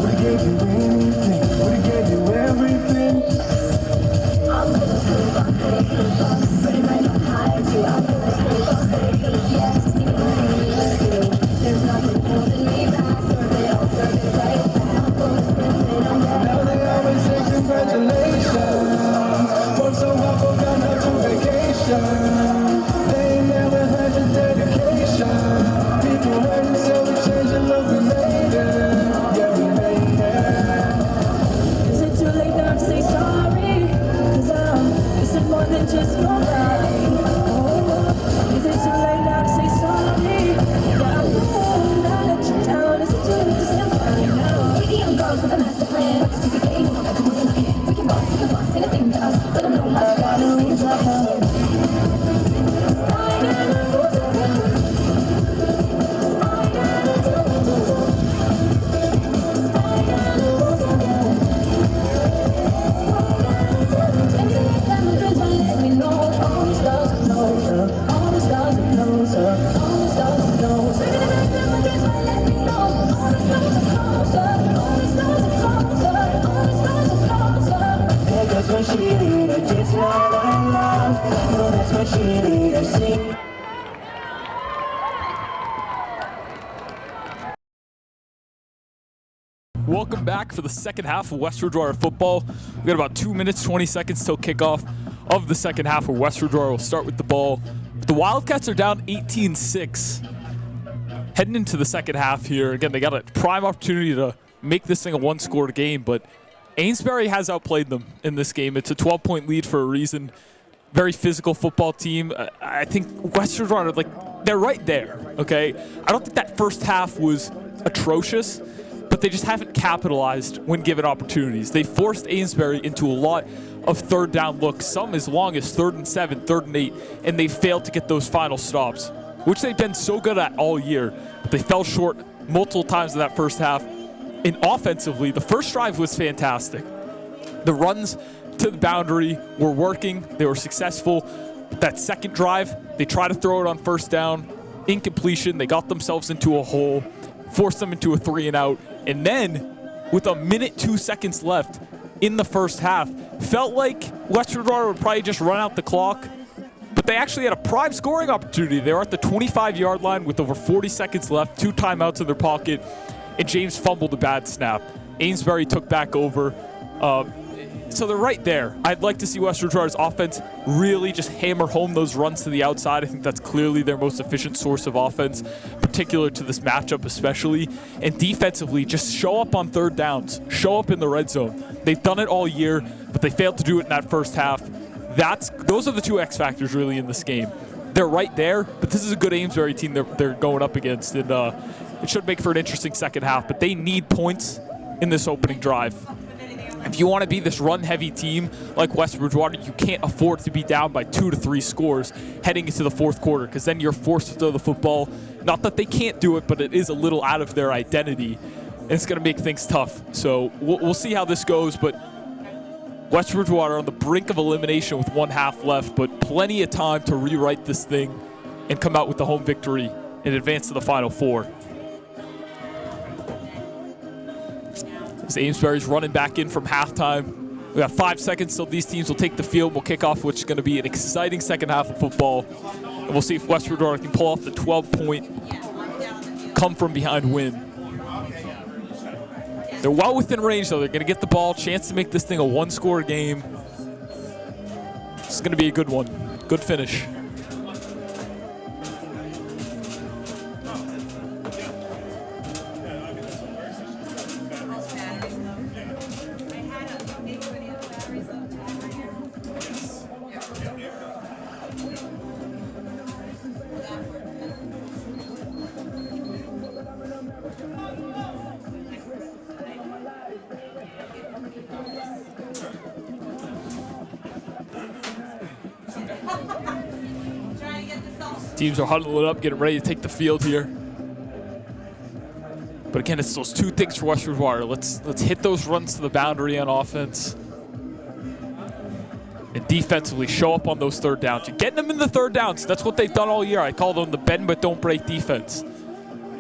Would've gave you anything, would've gave you everything. I'm gonna prove I'm fake, but it might not hide you. I'm gonna prove I'm fake, yes, you believe it. There's nothing holding me back, so they all circle right back. Now they always say congratulations. Worked so hard, forgot how to vacation. Welcome back for the second half of West Bridgewater football. We've got about 2 minutes, 20 seconds till kickoff of the second half, where West Bridgewater will start with the ball. The Wildcats are down 18-6. Heading into the second half here. Again, they got a prime opportunity to make this thing a one-score game, but Amesbury has outplayed them in this game. It's a 12-point lead for a reason. Very physical football team. I think West Bridgewater, they're right there, okay? I don't think that first half was atrocious, but they just haven't capitalized when given opportunities. They forced Amesbury into a lot of third down looks, some as long as 3rd and 7, 3rd and 8, and they failed to get those final stops, which they've been so good at all year. But they fell short multiple times in that first half. And offensively, the first drive was fantastic. The runs to the boundary were working. They were successful. That second drive, they tried to throw it on first down. Incompletion. They got themselves into a hole, forced them into a 3-and-out. And then, with a minute, 2 seconds left in the first half, felt like West Bridgewater would probably just run out the clock. But they actually had a prime scoring opportunity. They were at the 25-yard line with over 40 seconds left, 2 timeouts in their pocket, and James fumbled a bad snap. Amesbury took back over. So they're right there. I'd like to see West Bridgewater's offense really just hammer home those runs to the outside. I think that's clearly their most efficient source of offense, particular to this matchup especially. And defensively, just show up on third downs, show up in the red zone. They've done it all year, but they failed to do it in that first half. Those are the 2 X factors really in this game. They're right there, but this is a good Amesbury team they're going up against, and it should make for an interesting second half. But they need points in this opening drive. If you want to be this run-heavy team like West Bridgewater, you can't afford to be down by 2 to 3 scores heading into the fourth quarter, because then you're forced to throw the football. Not that they can't do it, but it is a little out of their identity, and it's going to make things tough. So we'll see how this goes, but West Bridgewater on the brink of elimination with 1 half left, but plenty of time to rewrite this thing and come out with the home victory and advance to the Final Four. As Amesbury's running back in from halftime. We got 5 seconds till these teams will take the field. We'll kick off, which is going to be an exciting second half of football. And we'll see if West Bridgewater can pull off the 12-point come from behind win. They're well within range, though. They're going to get the ball, chance to make this thing a 1-score game. It's going to be a good one. Good finish. Teams are huddling up, getting ready to take the field here. But again, it's those 2 things for West Bridgewater. Let's hit those runs to the boundary on offense. And defensively, show up on those third downs. You're getting them in the third downs. That's what they've done all year. I call them the bend but don't break defense,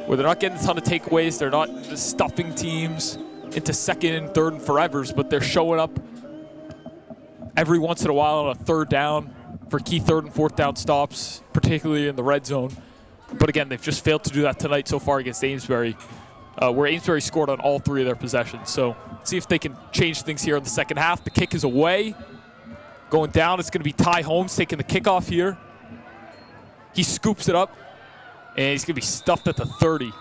where they're not getting a ton of takeaways. They're not just stuffing teams into 2nd and 3rd and forevers, but they're showing up every once in a while on a third down for key 3rd and 4th down stops, particularly in the red zone. But again, they've just failed to do that tonight so far against Amesbury, where Amesbury scored on all 3 of their possessions. So see if they can change things here in the second half. The kick is away. Going down, it's going to be Ty Holmes taking the kickoff here. He scoops it up, and he's going to be stuffed at the 30.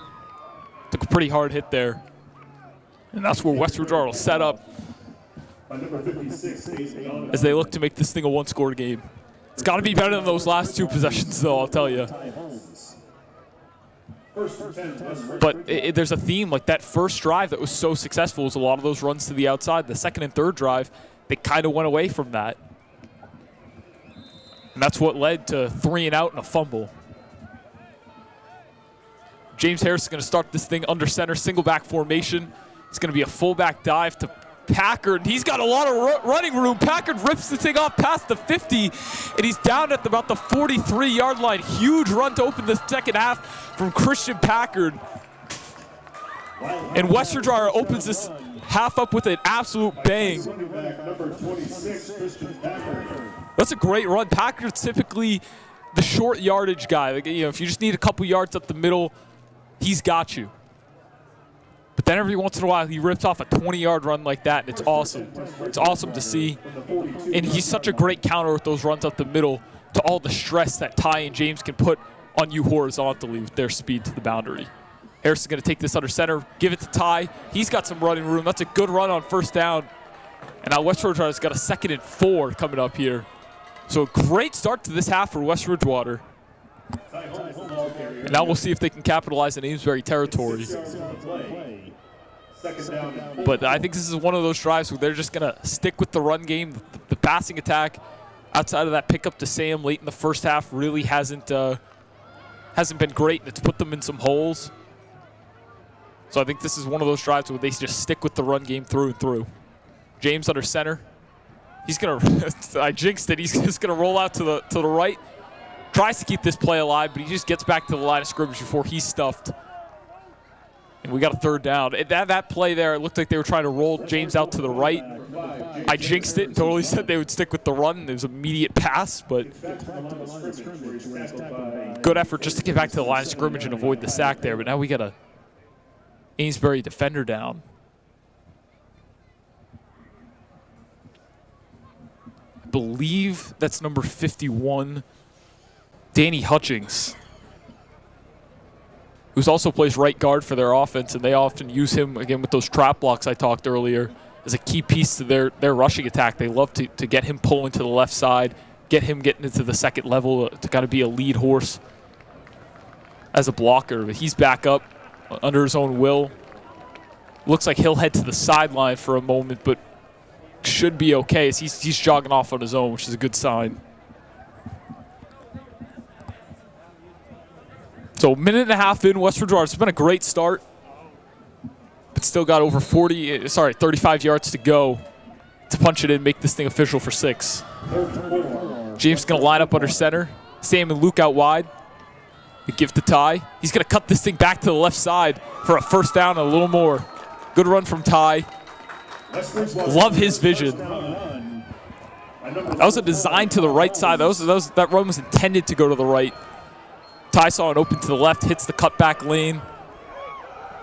Took a pretty hard hit there. And that's where West Bridgewater will set up as they look to make this thing a 1-score game. It's got to be better than those last 2 possessions, though, I'll tell you. But there's a theme, like that first drive that was so successful was a lot of those runs to the outside. The 2nd and 3rd drive, they kind of went away from that. And that's what led to 3-and-out and a fumble. James Harris is going to start this thing under center, single back formation. It's going to be a fullback dive to Packard. He's got a lot of running room. Packard rips the thing off past the 50, and he's down at about the 43-yard line. Huge run to open the second half from Christian Packard. And West Bridgewater opens this half up with an absolute bang. That's a great run. Packer's typically the short yardage guy. Like, you know, if you just need a couple yards up the middle, he's got you. But then every once in a while, he rips off a 20-yard run like that, and it's awesome. It's awesome to see. And he's such a great counter with those runs up the middle to all the stress that Ty and James can put on you horizontally with their speed to the boundary. Harris is going to take this under center, give it to Ty. He's got some running room. That's a good run on first down. And now West Bridgewater's got a 2nd and 4 coming up here. So a great start to this half for West Bridgewater. And now we'll see if they can capitalize in Amesbury territory. But I think this is one of those drives where they're just going to stick with the run game. The passing attack outside of that pickup to Sam late in the first half really hasn't been great, and it's put them in some holes. So I think this is one of those drives where they just stick with the run game through and through. James under center. He's going to – I jinxed it. He's just going to roll out to the right. Tries to keep this play alive, but he just gets back to the line of scrimmage before he's stuffed. And we got a 3rd down. That play there, it looked like they were trying to roll James out to the right. I jinxed it and totally said they would stick with the run. It was an immediate pass, but good effort just to get back to the line of scrimmage and avoid the sack there. But now we got a Amesbury defender down. I believe that's number 51, Danny Hutchings, who also plays right guard for their offense, and they often use him, again, with those trap blocks I talked earlier, as a key piece to their rushing attack. They love to get him pulling to the left side, get him getting into the 2nd level to kind of be a lead horse as a blocker. But he's back up under his own will. Looks like he'll head to the sideline for a moment, but should be okay as he's jogging off on his own, which is a good sign. So 1.5 minutes in, West Bridgewater. It's been a great start, but still got over 35 yards to go to punch it in, make this thing official for 6. James is going to line up under center. Sam and Luke out wide. The give to Ty. He's going to cut this thing back to the left side for a 1st down and a little more. Good run from Ty. Love his vision. That was a design to the right side. That run was intended to go to the right. Ty saw it open to the left, hits the cutback lane.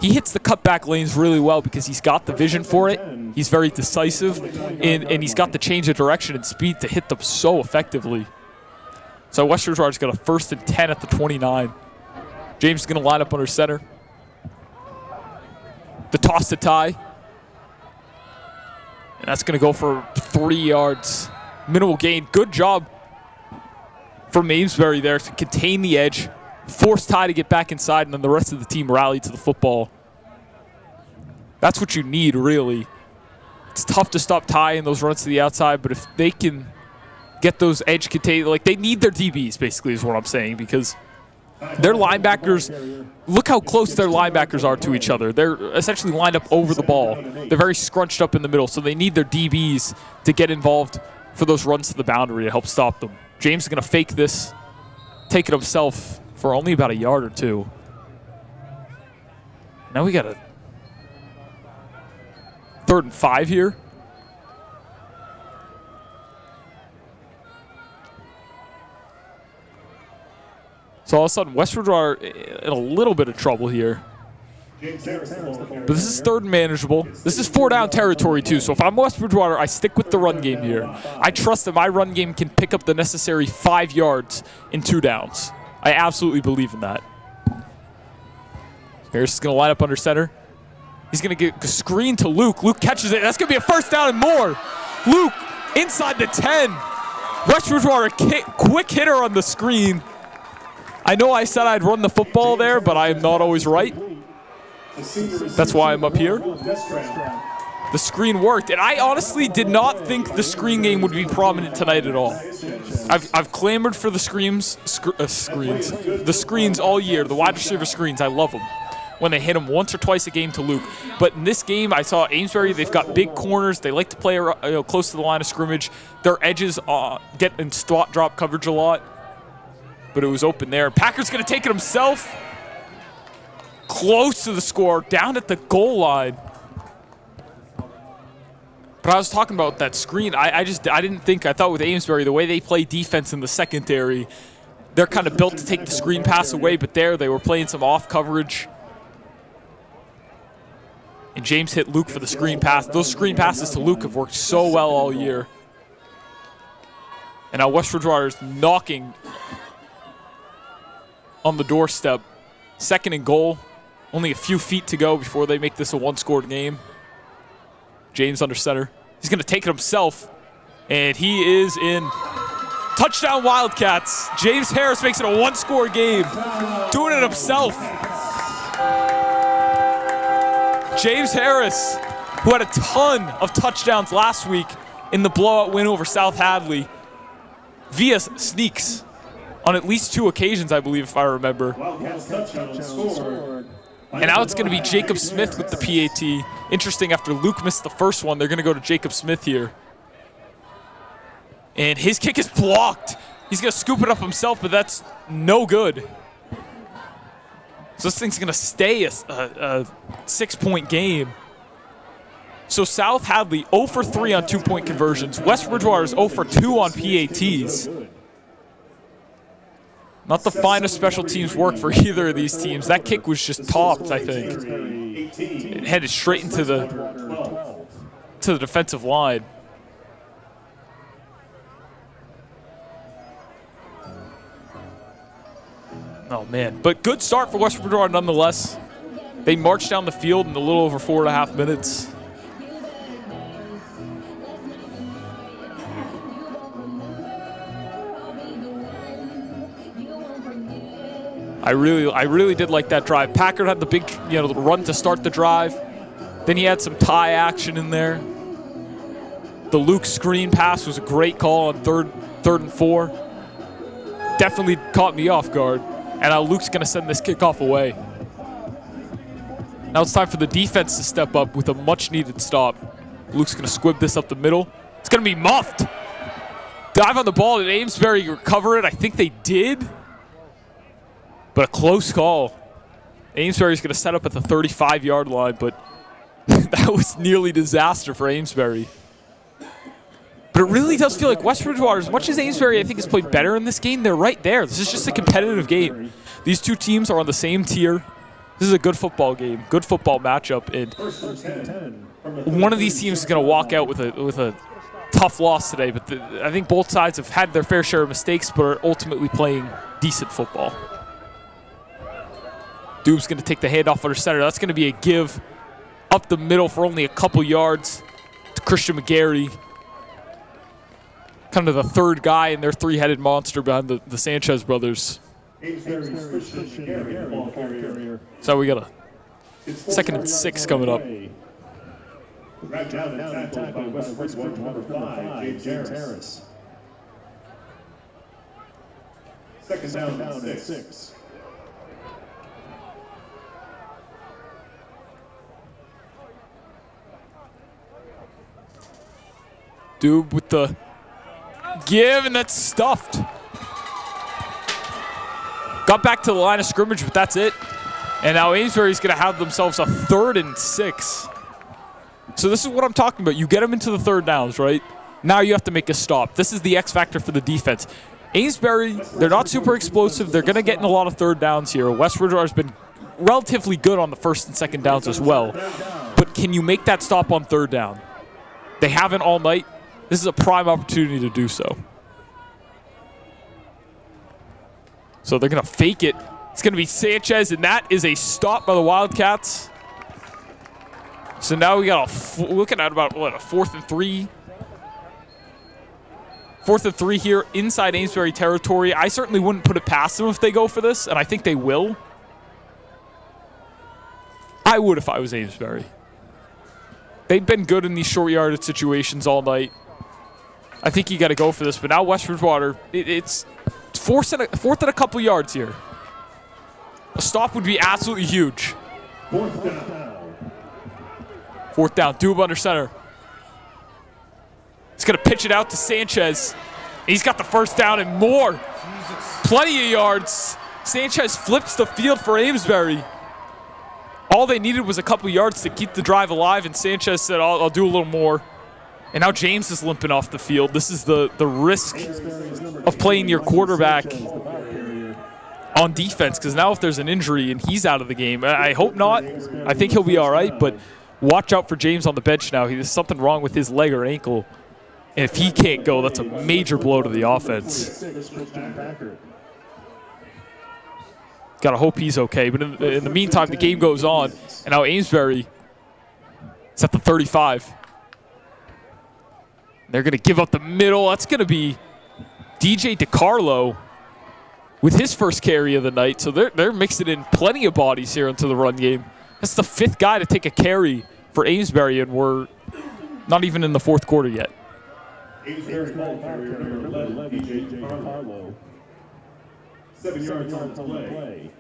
He hits the cutback lanes really well because he's got the vision for it. He's very decisive, and he's got the change of direction and speed to hit them so effectively. So West Bridgewater's got a 1st and 10 at the 29. James is going to line up under center. The toss to Ty. And that's going to go for 3 yards. Minimal gain. Good job from Amesbury there to contain the edge, force Ty to get back inside, and then the rest of the team rallied to the football. That's what you need, really. It's tough to stop Ty in those runs to the outside, but if they can get those edge contain, like they need their DBs, basically, is what I'm saying, because their linebackers, look how close their linebackers are to each other. They're essentially lined up over the ball. They're very scrunched up in the middle, so they need their DBs to get involved for those runs to the boundary to help stop them. James is going to fake this, take it himself for only about a yard or 2. Now we got a 3rd and 5 here. So all of a sudden, West Bridgewater in a little bit of trouble here. But this is 3rd and manageable. This is 4-down territory, too. So if I'm West Bridgewater, I stick with the run game here. I trust that my run game can pick up the necessary 5 yards in 2 downs. I absolutely believe in that. Harris is going to line up under center. He's going to get a screen to Luke. Luke catches it. That's going to be a 1st down and more. Luke inside the 10. West Bridgewater quick hitter on the screen. I know I said I'd run the football there, but I am not always right. That's why I'm up here. The screen worked, and I honestly did not think the screen game would be prominent tonight at all. I've clamored for the screens all year, the wide receiver screens. I love them when they hit them once or twice a game to Luke. But in this game, I saw Amesbury. They've got big corners. They like to play close to the line of scrimmage. Their edges get in spot drop coverage a lot, but it was open there. Packer's going to take it himself. Close to the score, down at the goal line. But I was talking about that screen. I thought with Amesbury, the way they play defense in the secondary, they're kind of built to take the screen pass away, but there they were playing some off coverage. And James hit Luke for the screen pass. Those screen passes to Luke have worked so well all year. And now West Bridgewater is knocking on the doorstep. 2nd and goal. Only a few feet to go before they make this a one-scored game. James under center. He's going to take it himself. And he is in. Touchdown Wildcats. James Harris makes it a one-score game. Doing it himself. James Harris, who had a ton of touchdowns last week in the blowout win over South Hadley, via sneaks on at least 2 occasions, I believe, if I remember. And now it's going to be Jacob Smith with the PAT. Interesting, after Luke missed the first one, they're going to go to Jacob Smith here. And his kick is blocked. He's going to scoop it up himself, but that's no good. So this thing's going to stay a 6-point game. So South Hadley 0 for 3 on 2-point conversions. West Bridgewater is 0 for 2 on PATs. Not the finest special teams work for either of these teams. That kick was just topped, I think. It headed straight into the defensive line. Oh, man. But good start for West Bridgewater nonetheless. They marched down the field in a little over 4.5 minutes. I really did like that drive. Packard had the big, the run to start the drive. Then he had some tie action in there. The Luke screen pass was a great call on third and 4. Definitely caught me off guard. And now Luke's going to send this kickoff away. Now it's time for the defense to step up with a much-needed stop. Luke's going to squib this up the middle. It's going to be muffed. Dive on the ball. Did Amesbury recover it? I think they did. But a close call. Amesbury's going to set up at the 35-yard line, but that was nearly disaster for Amesbury. But it really does feel like West Bridgewater, as much as Amesbury I think has played better in this game, they're right there. This is just a competitive game. These two teams are on the same tier. This is a good football game, good football matchup, and one of these teams is going to walk out with a tough loss today. But I think both sides have had their fair share of mistakes, but are ultimately playing decent football. Dube's going to take the handoff under center. That's going to be a give up the middle for only a couple yards to Christian McGarry. Kind of the third guy in their 3-headed monster behind the Sanchez brothers. So we got a 2nd and 6 coming up. Right down and tackled by West Bridgewater, number 5, James Harris. 2nd down and 6. Dube with the give, and that's stuffed. Got back to the line of scrimmage, but that's it. And now Amesbury's going to have themselves a 3rd and 6. So this is what I'm talking about. You get them into the 3rd downs, right? Now you have to make a stop. This is the X factor for the defense. Amesbury, they're not super explosive. They're going to get in a lot of 3rd downs here. West Bridgewater's been relatively good on the 1st and 2nd downs as well. But can you make that stop on 3rd down? They haven't all night. This is a prime opportunity to do so. So they're going to fake it. It's going to be Sanchez, and that is a stop by the Wildcats. So now we got looking at about, what, a 4th and 3? 4th and 3 here inside Amesbury territory. I certainly wouldn't put it past them if they go for this, and I think they will. I would if I was Amesbury. They've been good in these short yardage situations all night. I think you got to go for this. But now West Bridgewater, it's 4th and a couple yards here. A stop would be absolutely huge. 4th down. 4th down. Dube under center. He's going to pitch it out to Sanchez. He's got the 1st down and more. Plenty of yards. Sanchez flips the field for Amesbury. All they needed was a couple yards to keep the drive alive, and Sanchez said, I'll do a little more. And now James is limping off the field. This is the risk of playing your quarterback on defense, because now if there's an injury and he's out of the game, I hope not. I think he'll be all right, but watch out for James on the bench now. There's something wrong with his leg or ankle. And if he can't go, that's a major blow to the offense. Got to hope he's okay. But in the meantime, the game goes on. And now Amesbury is at the 35. They're going to give up the middle. That's going to be DJ DiCarlo with his first carry of the night. So they're mixing in plenty of bodies here into the run game. That's the 5th guy to take a carry for Amesbury, and we're not even in the 4th quarter yet. Amesbury ball carrier number 11, DJ DiCarlo. 7 yards on play.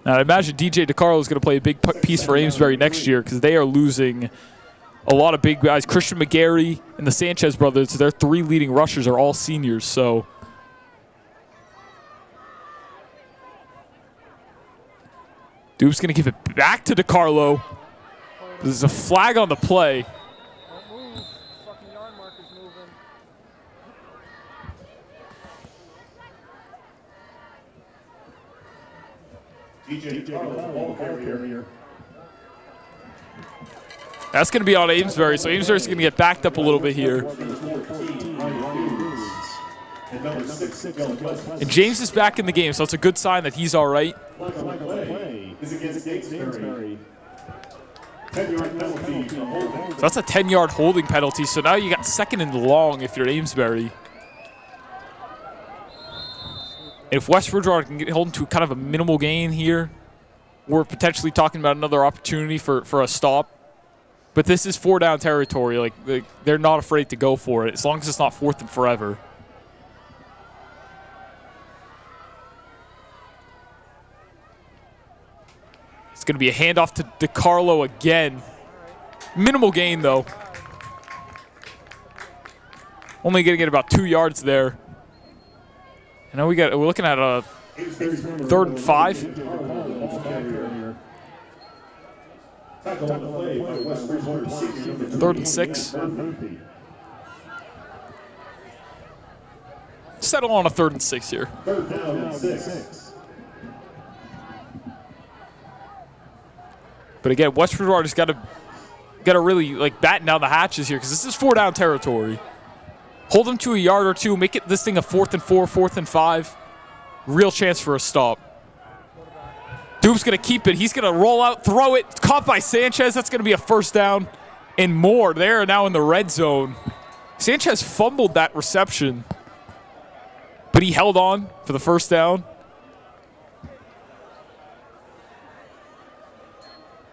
Now, I imagine DJ DiCarlo is going to play a big piece for Amesbury next year, because they are losing a lot of big guys. Christian McGarry and the Sanchez brothers, their 3 leading rushers are all seniors. So Dube's going to give it back to DiCarlo. There's a flag on the play. Fucking yard marker's moving. DJ DiCarlo, ball carrier. That's going to be on Amesbury, so Amesbury's going to get backed up a little bit here. And James is back in the game, so it's a good sign that he's all right. So that's a 10-yard holding penalty, so now you got 2nd and long if you're Amesbury. If West Bridgewater can get hold to kind of a minimal gain here, we're potentially talking about another opportunity for a stop. But this is 4-down territory. Like, they're not afraid to go for it, as long as it's not 4th and forever. It's going to be a handoff to DiCarlo again. Minimal gain, though. Only going to get about 2 yards there. And now we're looking at a 3rd and 5. 3rd and 6. Settle on a 3rd and 6 here. But again, West Bridgewater's got to really batten down the hatches here, because this is 4-down territory. Hold them to a yard or two, make this thing a 4th and 4, 4th and 5. Real chance for a stop. Dube's going to keep it. He's going to roll out, throw it. Caught by Sanchez. That's going to be a 1st down and more. They're now in the red zone. Sanchez fumbled that reception, but he held on for the 1st down.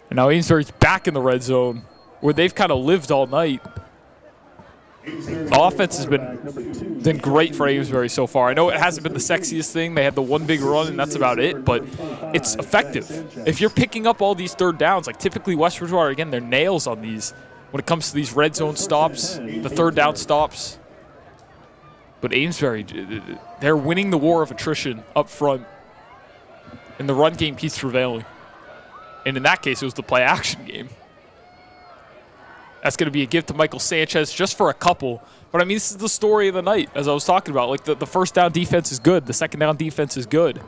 And now Amesbury's back in the red zone, where they've kind of lived all night. The offense has been great for Amesbury so far. I know it hasn't been the sexiest thing. They had the one big run, and that's about it, but it's effective. If you're picking up all these 3rd downs, like typically West Bridgewater, again, they're nails on these when it comes to these red zone stops, the 3rd down stops. But Amesbury, they're winning the war of attrition up front, and the run game keeps prevailing. And in that case, it was the play-action game. That's going to be a gift to Michael Sanchez just for a couple. But, I mean, this is the story of the night, as I was talking about. Like, the 1st down defense is good. The 2nd down defense is good.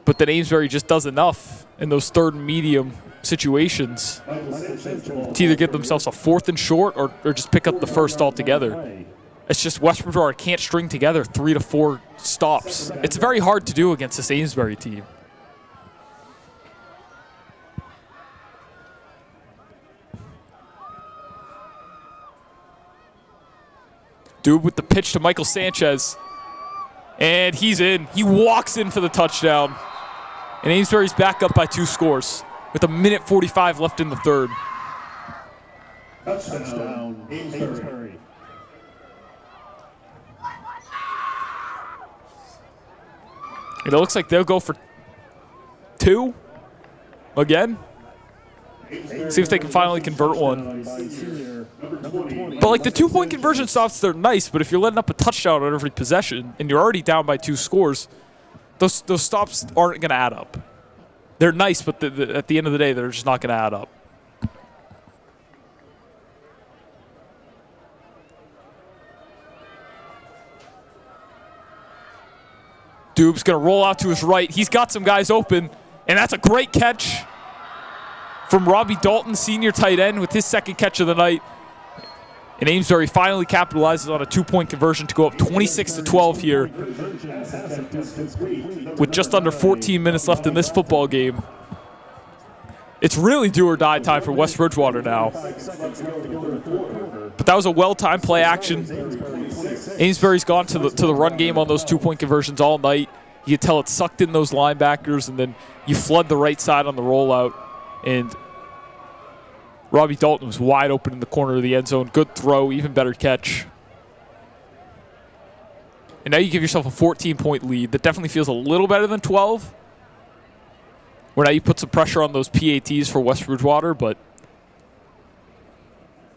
But then Amesbury just does enough in those 3rd and medium situations to either give themselves a 4th and short or just pick up the 1st altogether. It's just West Bridgewater can't string together 3 to 4 stops. It's very hard to do against this Amesbury team. Dube with the pitch to Michael Sanchez. And he's in. He walks in for the touchdown. And Amesbury's back up by 2 scores with 1:45 left in the 3rd. Touchdown, Amesbury. And it looks like they'll go for 2 again. See if they can finally convert one. But like the 2-point conversion stops, they're nice, but if you're letting up a touchdown on every possession and you're already down by 2 scores, those stops aren't going to add up. They're nice, but at the end of the day, they're just not going to add up. Dube's going to roll out to his right. He's got some guys open, and that's a great catch from Robbie Dalton, senior tight end, with his second catch of the night. And Amesbury finally capitalizes on a 2-point conversion to go up 26-12 here with just under 14 minutes left in this football game. It's really do or die time for West Bridgewater now. But that was a well-timed play action. Amesbury's gone to the run game on those 2-point conversions all night. You can tell it sucked in those linebackers, and then you flood the right side on the rollout. And Robbie Dalton was wide open in the corner of the end zone. Good throw, even better catch. And now you give yourself a 14-point lead. That definitely feels a little better than 12. Where now you put some pressure on those PATs for West Bridgewater, but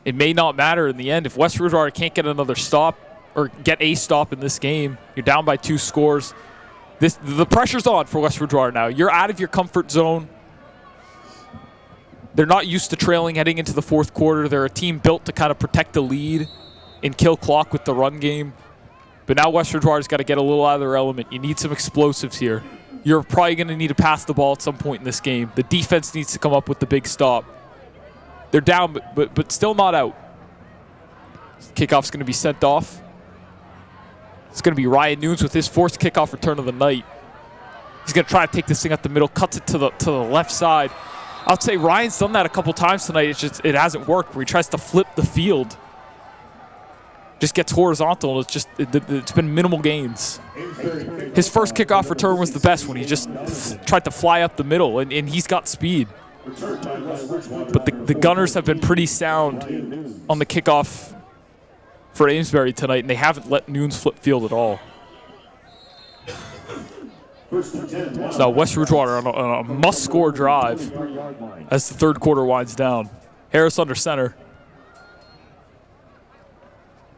it may not matter in the end. If West Bridgewater can't get another stop or get a stop in this game, you're down by 2 scores. The pressure's on for West Bridgewater now. You're out of your comfort zone. They're not used to trailing heading into the fourth quarter. They're a team built to kind of protect the lead and kill clock with the run game. But now West Bridgewater's got to get a little out of their element. You need some explosives here. You're probably going to need to pass the ball at some point in this game. The defense needs to come up with the big stop. They're down, but still not out. Kickoff's going to be sent off. It's going to be Ryan Nunes with his fourth kickoff return of the night. He's going to try to take this thing up the middle, cuts it to the left side. I'd say Ryan's done that a couple times tonight. It hasn't worked, where he tries to flip the field. Just gets horizontal. It's been minimal gains. His first kickoff return was the best, when he just tried to fly up the middle, and he's got speed. But the Gunners have been pretty sound on the kickoff for Amesbury tonight, and they haven't let Nunes flip field at all. So now West Bridgewater on a must-score drive as the third quarter winds down. Harris under center.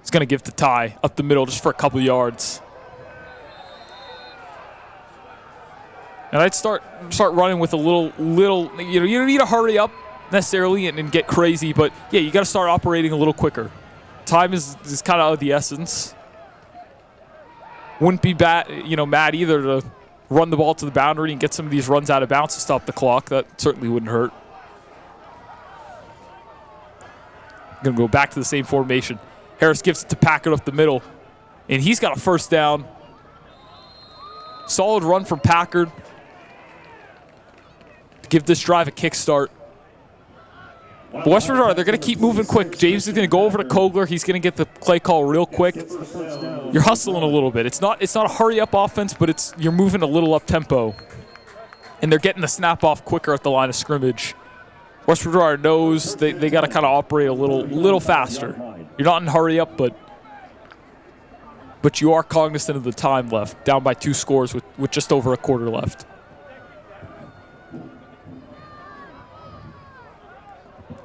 He's going to give to Ty up the middle just for a couple yards. And I'd start running with a little. You don't need to hurry up necessarily and get crazy, but yeah, you got to start operating a little quicker. Time is kind of the essence. Wouldn't be mad either to run the ball to the boundary and get some of these runs out of bounds to stop the clock. That certainly wouldn't hurt. Going to go back to the same formation. Harris gives it to Packard up the middle, and he's got a first down. Solid run from Packard to give this drive a kickstart. But West Virginia, they're going to keep moving quick. James is going to go over to Kogler. He's going to get the play call real quick. You're hustling a little bit. It's not a hurry-up offense, but you're moving a little up-tempo. And they're getting the snap off quicker at the line of scrimmage. West Virginia knows they got to kind of operate a little faster. You're not in hurry-up, but you are cognizant of the time left, down by 2 scores with just over a quarter left.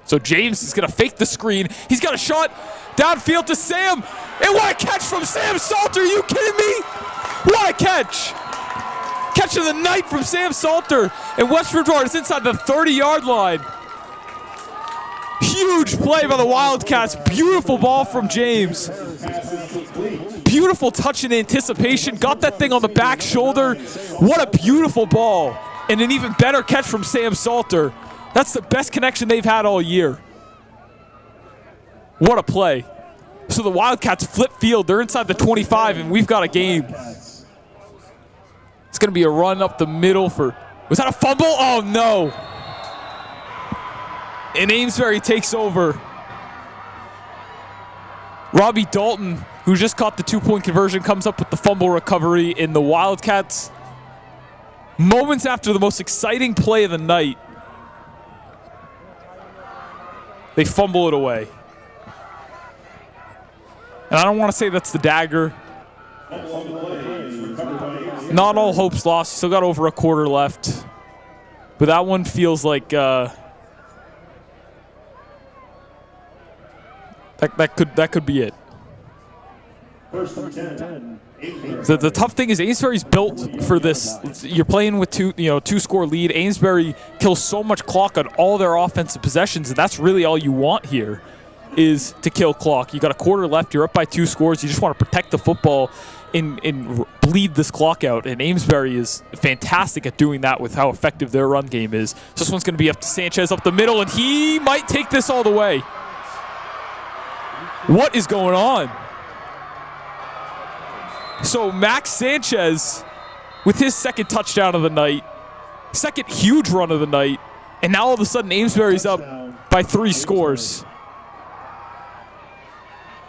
So James is going to fake the screen. He's got a shot downfield to Sam. And what a catch from Sam Salter. Are you kidding me? What a catch. Catch of the night from Sam Salter. And West Bridgewater is inside the 30-yard line. Huge play by the Wildcats. Beautiful ball from James. Beautiful touch in anticipation. Got that thing on the back shoulder. What a beautiful ball. And an even better catch from Sam Salter. That's the best connection they've had all year. What a play. So the Wildcats flip field. They're inside the 25, and we've got a game. It's going to be a run up the middle for... Was that a fumble? Oh, no. And Amesbury takes over. Robbie Dalton, who just caught the 2-point conversion, comes up with the fumble recovery, in the Wildcats, moments after the most exciting play of the night, they fumble it away. And I don't want to say that's the dagger. Not all hope's lost. Still got over a quarter left. But that one feels like that could be it. The tough thing is Amesbury's built for this. You're playing with two-score lead. Amesbury kills so much clock on all their offensive possessions, and that's really all you want here. is to kill clock. You got a quarter left. You're up by 2 scores. You just want to protect the football and bleed this clock out. And Amesbury is fantastic at doing that with how effective their run game is. So this one's going to be up to Sanchez up the middle, and he might take this all the way. What is going on? So Max Sanchez with his second touchdown of the night, second huge run of the night, and now all of a sudden Amesbury's up by 3 scores.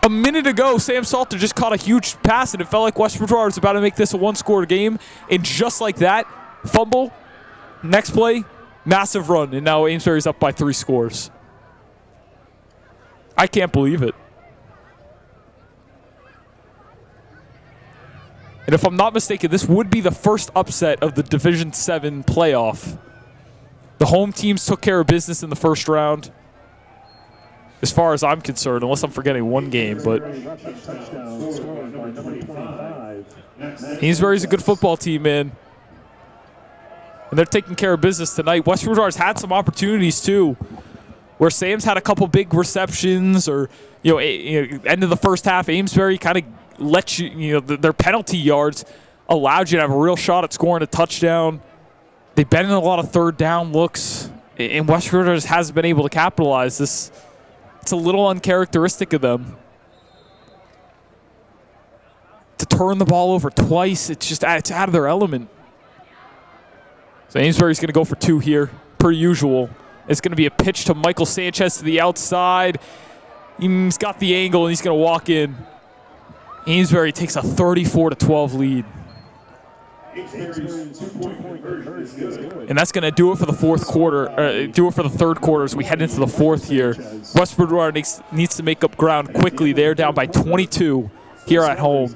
A minute ago, Sam Salter just caught a huge pass, and it felt like West Bridgewater was about to make this a 1-score game. And just like that, fumble, next play, massive run, and now Amesbury's up by 3 scores. I can't believe it. And if I'm not mistaken, this would be the first upset of the Division 7 playoff. The home teams took care of business in the first round, as far as I'm concerned, unless I'm forgetting one game. But Amesbury's a good football team, man. And they're taking care of business tonight. West Bridgewater's had some opportunities, too, where Sam's had a couple big receptions, or, end of the first half, Amesbury kind of let their penalty yards allowed you to have a real shot at scoring a touchdown. They've been in a lot of third down looks, and West Bridgewater just hasn't been able to capitalize. It's a little uncharacteristic of them. To turn the ball over twice, it's out of their element. So Amesbury's going to go for 2 here, per usual. It's going to be a pitch to Michael Sanchez to the outside. He's got the angle, and he's going to walk in. Amesbury takes a 34-12 lead. And that's going to do it for the fourth quarter, do it for the third quarter as we head into the fourth here. West Bridgewater needs to make up ground quickly. They're down by 22 here at home.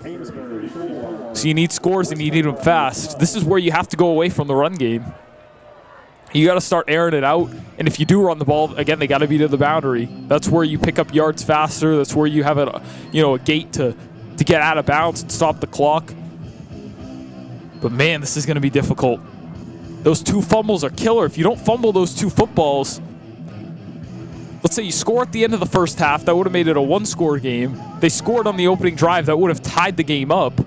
So you need scores and you need them fast. This is where you have to go away from the run game. You got to start airing it out. And if you do run the ball, again, they got to be to the boundary. That's where you pick up yards faster. That's where you have a gate to get out of bounds and stop the clock. But, man, this is going to be difficult. Those 2 fumbles are killer. If you don't fumble those 2 footballs, let's say you score at the end of the first half, that would have made it a 1-score game. They scored on the opening drive, that would have tied the game up.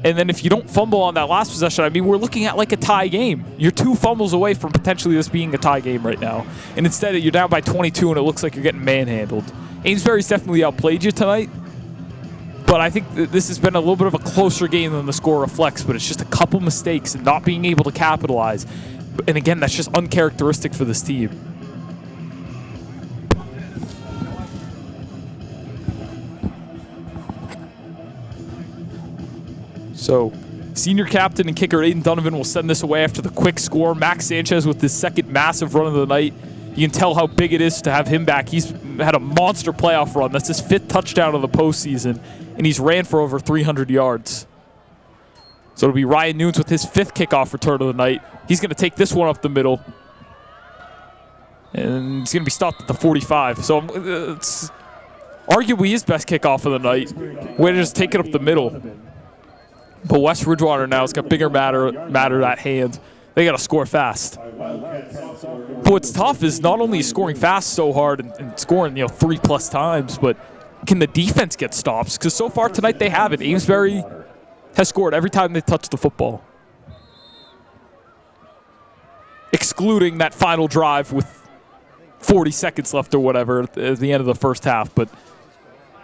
And then if you don't fumble on that last possession, we're looking at like a tie game. You're 2 fumbles away from potentially this being a tie game right now. And instead, you're down by 22, and it looks like you're getting manhandled. Amesbury's definitely outplayed you tonight. But I think this has been a little bit of a closer game than the score reflects, but it's just a couple mistakes and not being able to capitalize. And again, that's just uncharacteristic for this team. So, senior captain and kicker Aiden Donovan will send this away after the quick score. Max Sanchez with his second massive run of the night. You can tell how big it is to have him back. He's had a monster playoff run. That's his 5th touchdown of the postseason, and he's ran for over 300 yards. So it'll be Ryan Nunes with his 5th kickoff return of the night. He's going to take this one up the middle, and he's going to be stopped at the 45. So it's arguably his best kickoff of the night. Way to just take it up the middle. But West Bridgewater now has got bigger matter at hand. They got to score fast. But what's tough is not only is scoring fast so hard and scoring 3+ times, but can the defense get stops? Because so far tonight they haven't. Amesbury has scored every time they touch the football, excluding that final drive with 40 seconds left or whatever at the end of the first half. But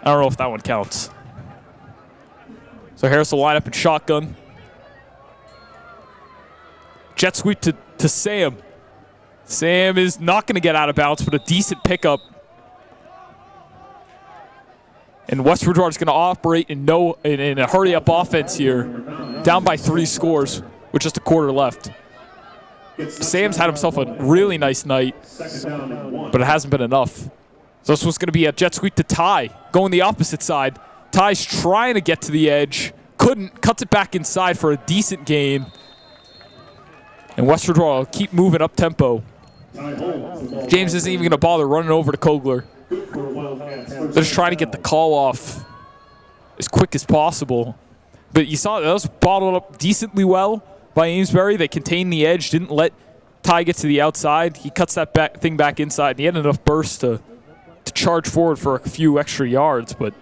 I don't know if that one counts. So Harris will line up in shotgun. Jet sweep to Sam. Sam is not going to get out of bounds, but a decent pickup. And West Bridgewater is going to operate in a hurry-up offense here, down by 3 scores with just a quarter left. Sam's had himself a really nice night, but it hasn't been enough. So this one's going to be a jet sweep to Ty, going the opposite side. Ty's trying to get to the edge, couldn't, cuts it back inside for a decent gain. And West Bridgewater will keep moving up tempo. James isn't even going to bother running over to Kogler. They're just trying to get the call off as quick as possible. But you saw that was bottled up decently well by Amesbury. They contained the edge, didn't let Ty get to the outside. He cuts that thing back inside, and he had enough burst to to charge forward for a few extra yards, but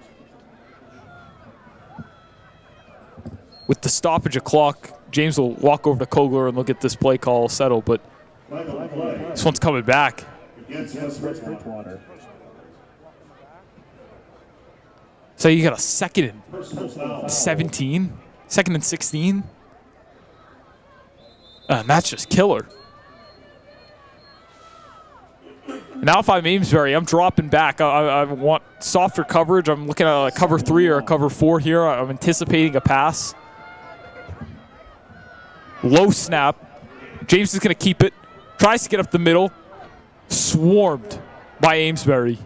with the stoppage of clock, James will walk over to Kogler and look at this play call settle, but this one's coming back. So you got a 2nd and 17, 2nd and 16. And that's just killer. Now if I'm Amesbury, I'm dropping back. I want softer coverage. I'm looking at a cover 3 or a cover 4 here. I'm anticipating a pass. Low snap. James is going to keep it. Tries to get up the middle. Swarmed by Amesbury.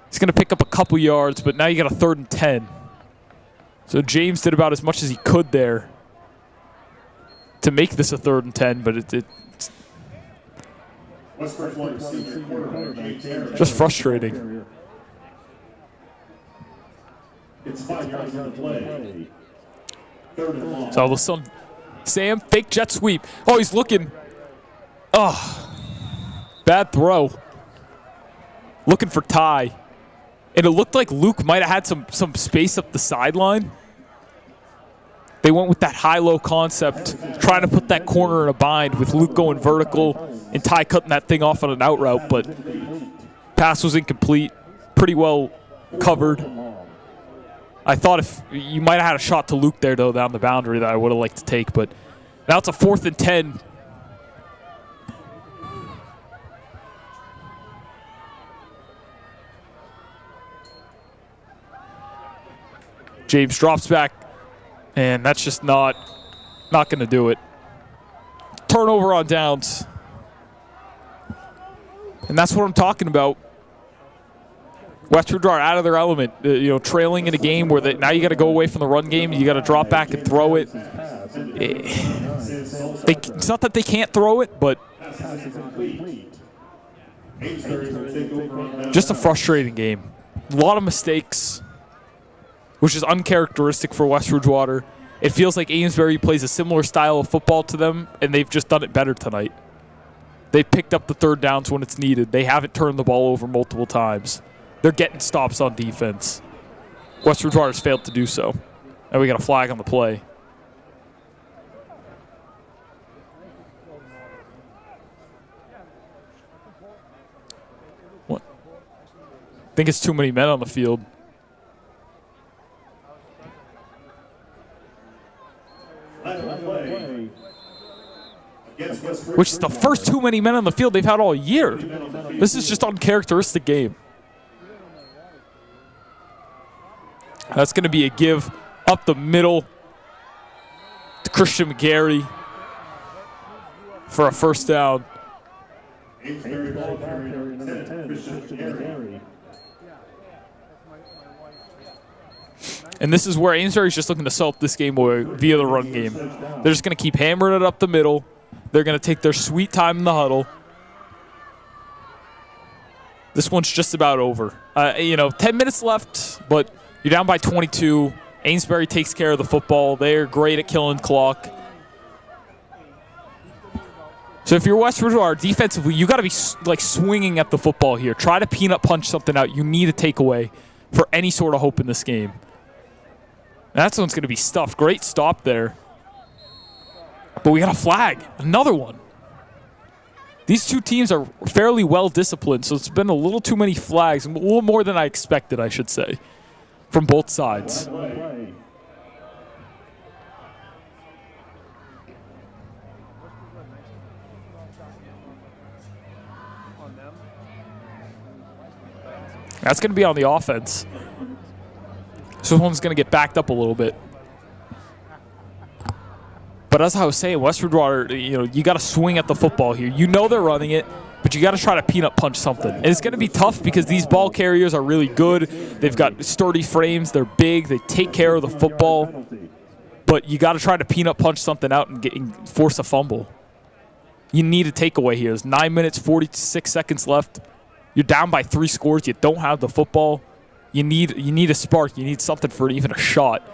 He's going to pick up a couple yards, but now you got a 3rd and 10. So James did about as much as he could there to make this a 3rd and 10, but it's just frustrating. It's 5 yards on the play. 3rd and long. So the son, Sam, fake jet sweep. Oh, he's looking. Oh, bad throw. Looking for Ty. And it looked like Luke might have had some space up the sideline. They went with that high-low concept, trying to put that corner in a bind with Luke going vertical and Ty cutting that thing off on an out route, but pass was incomplete. Pretty well covered. I thought if you might have had a shot to Luke there, though, down the boundary that I would have liked to take, but now it's a 4th and 10. James drops back, and that's just not going to do it. Turnover on downs. And that's what I'm talking about. West Bridgewater out of their element, trailing in a game where now you got to go away from the run game. You got to drop back and throw it. It's not that they can't throw it, but just a frustrating game. A lot of mistakes, which is uncharacteristic for West Bridgewater. It feels like Amesbury plays a similar style of football to them, and they've just done it better tonight. They picked up the 3rd downs when it's needed. They haven't turned the ball over multiple times. They're getting stops on defense. West Bridgewater's failed to do so. And we got a flag on the play. What? I think it's too many men on the field. Which is the first too many men on the field they've had all year. This is just uncharacteristic game. That's going to be a give up the middle to Christian McGarry for a 1st down. And this is where Amesbury's just looking to sell up this game away via the run game. They're just going to keep hammering it up the middle. They're going to take their sweet time in the huddle. This one's just about over. 10 minutes left, but you're down by 22. Amesbury takes care of the football. They're great at killing clock. So if you're West Bridgewater defensively, you got to be swinging at the football here. Try to peanut punch something out. You need a takeaway for any sort of hope in this game. That one's going to be stuffed. Great stop there. But we got a flag. Another one. These two teams are fairly well disciplined, so it's been a little too many flags, a little more than I expected, I should say, from both sides. That's going to be on the offense. So this one's going to get backed up a little bit. But as I was saying, West Bridgewater, you got to swing at the football here. You know they're running it, but you got to try to peanut punch something. And it's going to be tough because these ball carriers are really good. They've got sturdy frames. They're big. They take care of the football. But you got to try to peanut punch something out and force a fumble. You need a takeaway here. There's 9 minutes, 46 seconds left. You're down by 3 scores. You don't have the football. You need a spark. You need something for even a shot.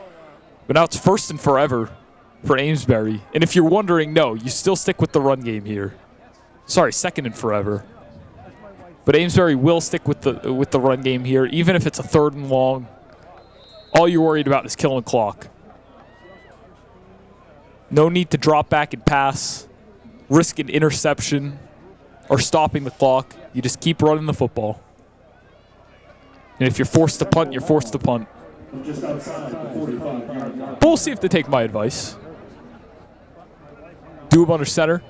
But now it's 1st and forever for Amesbury. And if you're wondering, no, you still stick with the run game here. Sorry, 2nd and forever. But Amesbury will stick with the run game here, even if it's a 3rd and long. All you're worried about is killing clock. No need to drop back and pass, risk an interception, or stopping the clock. You just keep running the football. And if you're forced to punt, you're forced to punt. But we'll see if they take my advice. Doob under center.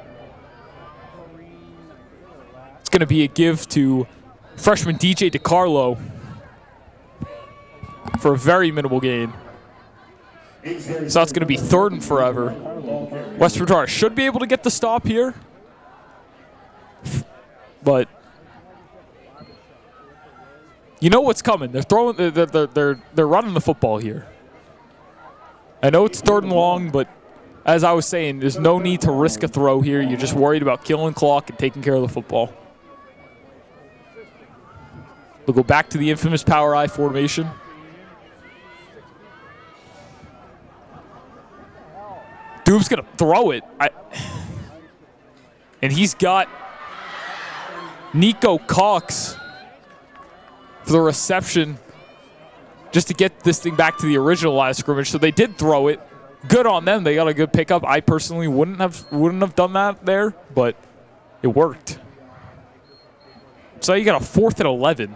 It's going to be a give to freshman DJ DiCarlo for a very minimal gain. So that's going to be 3rd and forever. West Bridgewater should be able to get the stop here. But you know what's coming. They're throwing. They're running the football here. I know it's 3rd and long, but as I was saying, there's no need to risk a throw here. You're just worried about killing clock and taking care of the football. We'll go back to the infamous power I formation. Doob's going to throw it. And he's got Nico Cox for the reception just to get this thing back to the original line of scrimmage. So they did throw it. Good on them. They got a good pickup. I personally wouldn't have done that there, but it worked. So you got a 4th and 11.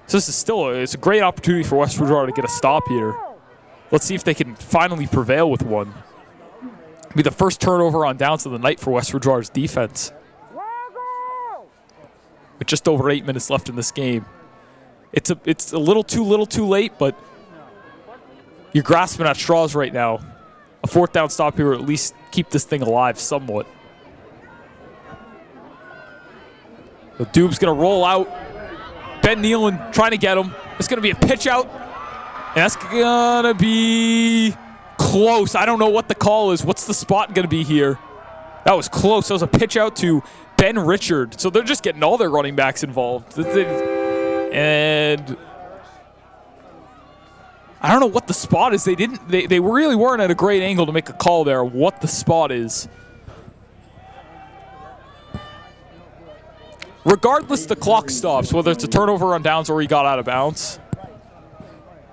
So this is still it's a great opportunity for West Bridgewater to get a stop here. Let's see if they can finally prevail with one. It'll be the first turnover on downs of the night for West Bridgewater's defense. With just over 8 minutes left in this game. It's a little too late, but you're grasping at straws right now. A 4th down stop here will at least keep this thing alive somewhat. So Doob's going to roll out. Ben Nealon trying to get him. It's going to be a pitch out. And that's going to be close. I don't know what the call is. What's the spot going to be here? That was close. That was a pitch out to Ben Richard. So they're just getting all their running backs involved. And I don't know what the spot is. They really weren't at a great angle to make a call there. What the spot is. Regardless, the clock stops, whether it's a turnover on downs or he got out of bounds.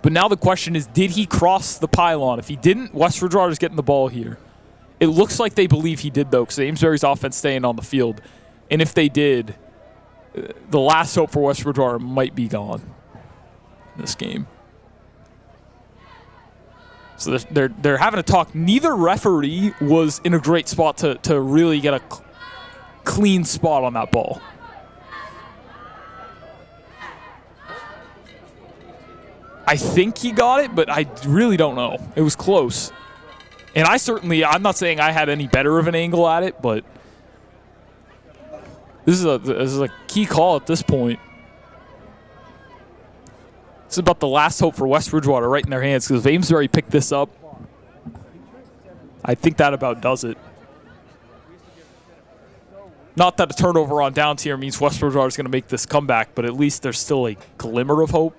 But now the question is, did he cross the pylon? If he didn't, West Bridgewater's getting the ball here. It looks like they believe he did, though, because Amesbury's offense staying on the field. And if they did, the last hope for West Bridgewater might be gone in this game. So they're having a talk. Neither referee was in a great spot to really get a clean spot on that ball. I think he got it, but I really don't know. It was close. And I'm not saying I had any better of an angle at it, but this is a key call at this point. This is about the last hope for West Bridgewater right in their hands, because if Amesbury picked this up, I think that about does it. Not that a turnover on downs here means West Bridgewater is going to make this comeback, but at least there's still a glimmer of hope.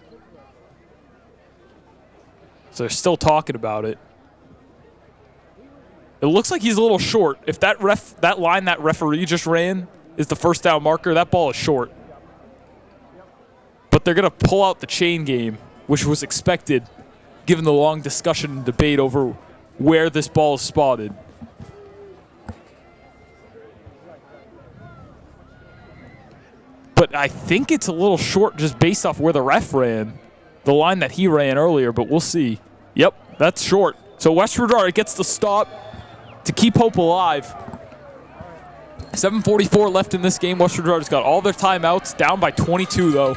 So they're still talking about it. It looks like he's a little short. If that line that referee just ran is the 1st down marker, that ball is short. But they're going to pull out the chain game, which was expected given the long discussion and debate over where this ball is spotted. But I think it's a little short just based off where the ref ran, the line that he ran earlier, but we'll see. Yep, that's short. So West Bridgewater gets the stop to keep hope alive. 7:44 left in this game. West Bridgewater's got all their timeouts, down by 22 though.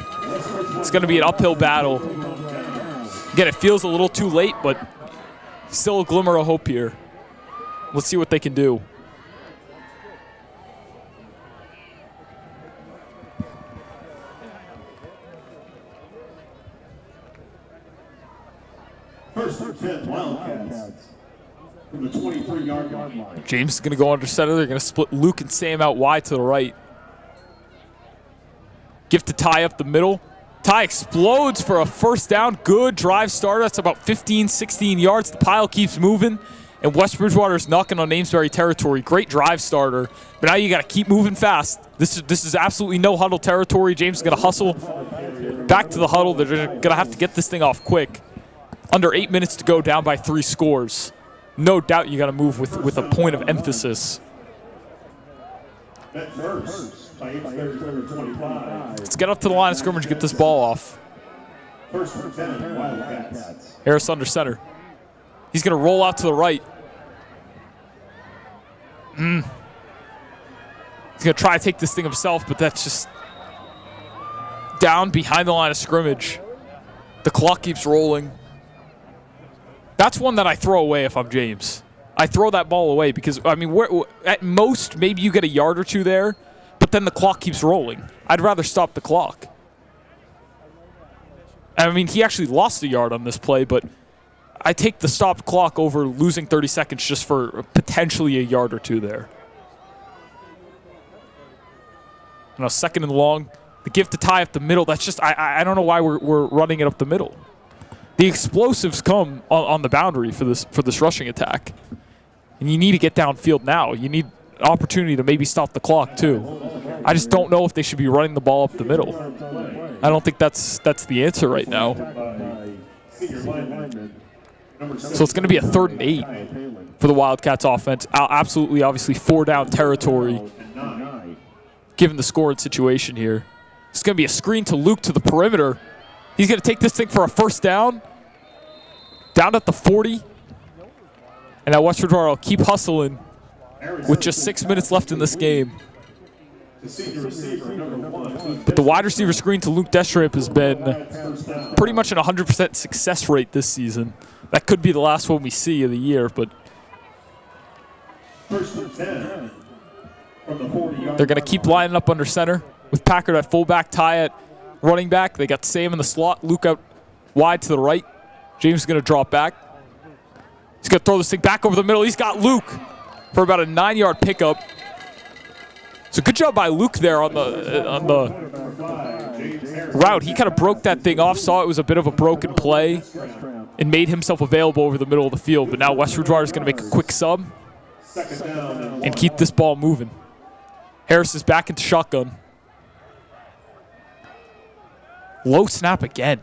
It's going to be an uphill battle. Again, it feels a little too late, but still a glimmer of hope here. Let's see what they can do. First and 10 Wildcats from the 23-yard line. James is going to go under center. They're going to split Luke and Sam out wide to the right. Give to Ty up the middle. Ty explodes for a 1st down. Good drive starter. That's about 15, 16 yards. The pile keeps moving. And West Bridgewater's knocking on Amesbury territory. Great drive starter. But now you got to keep moving fast. This is absolutely no huddle territory. James is going to hustle back to the huddle. They're going to have to get this thing off quick. Under 8 minutes to go, down by 3 scores. No doubt you got to move with a point of emphasis. Let's get up to the line of scrimmage and get this ball off. Harris under center. He's going to roll out to the right. He's going to try to take this thing himself, but that's just down behind the line of scrimmage. The clock keeps rolling. That's one that I throw away if I'm James. I throw that ball away because, I mean, at most, maybe you get a yard or two there, but then the clock keeps rolling. I'd rather stop the clock. I mean, he actually lost a yard on this play, but I take the stopped clock over losing 30 seconds just for potentially a yard or two there. You know, 2nd and long. The give to Ty up the middle, that's just, I don't know why we're running it up the middle. The explosives come on the boundary for this rushing attack. And you need to get downfield now. You need an opportunity to maybe stop the clock too. I just don't know if they should be running the ball up the middle. I don't think that's the answer right now. So it's going to be a 3rd and 8 for the Wildcats offense. Absolutely, obviously, 4-down territory given the scoring situation here. It's going to be a screen to Luke to the perimeter. He's going to take this thing for a 1st down. Down at the 40. And now West Bridgewater will keep hustling with just 6 minutes left in this game. But the wide receiver screen to Luke Deschamps has been pretty much an 100% success rate this season. That could be the last one we see of the year, but they're going to keep lining up under center with Packard at fullback, Ty at running back. They got Sam in the slot, Luke out wide to the right. James is going to drop back. He's going to throw this thing back over the middle. He's got Luke for about a 9-yard pickup. So good job by Luke there on the route. He kind of broke that thing off, saw it was a bit of a broken play, and made himself available over the middle of the field. But now West Bridgewater is going to make a quick sub and keep this ball moving. Harris is back into shotgun. Low snap again.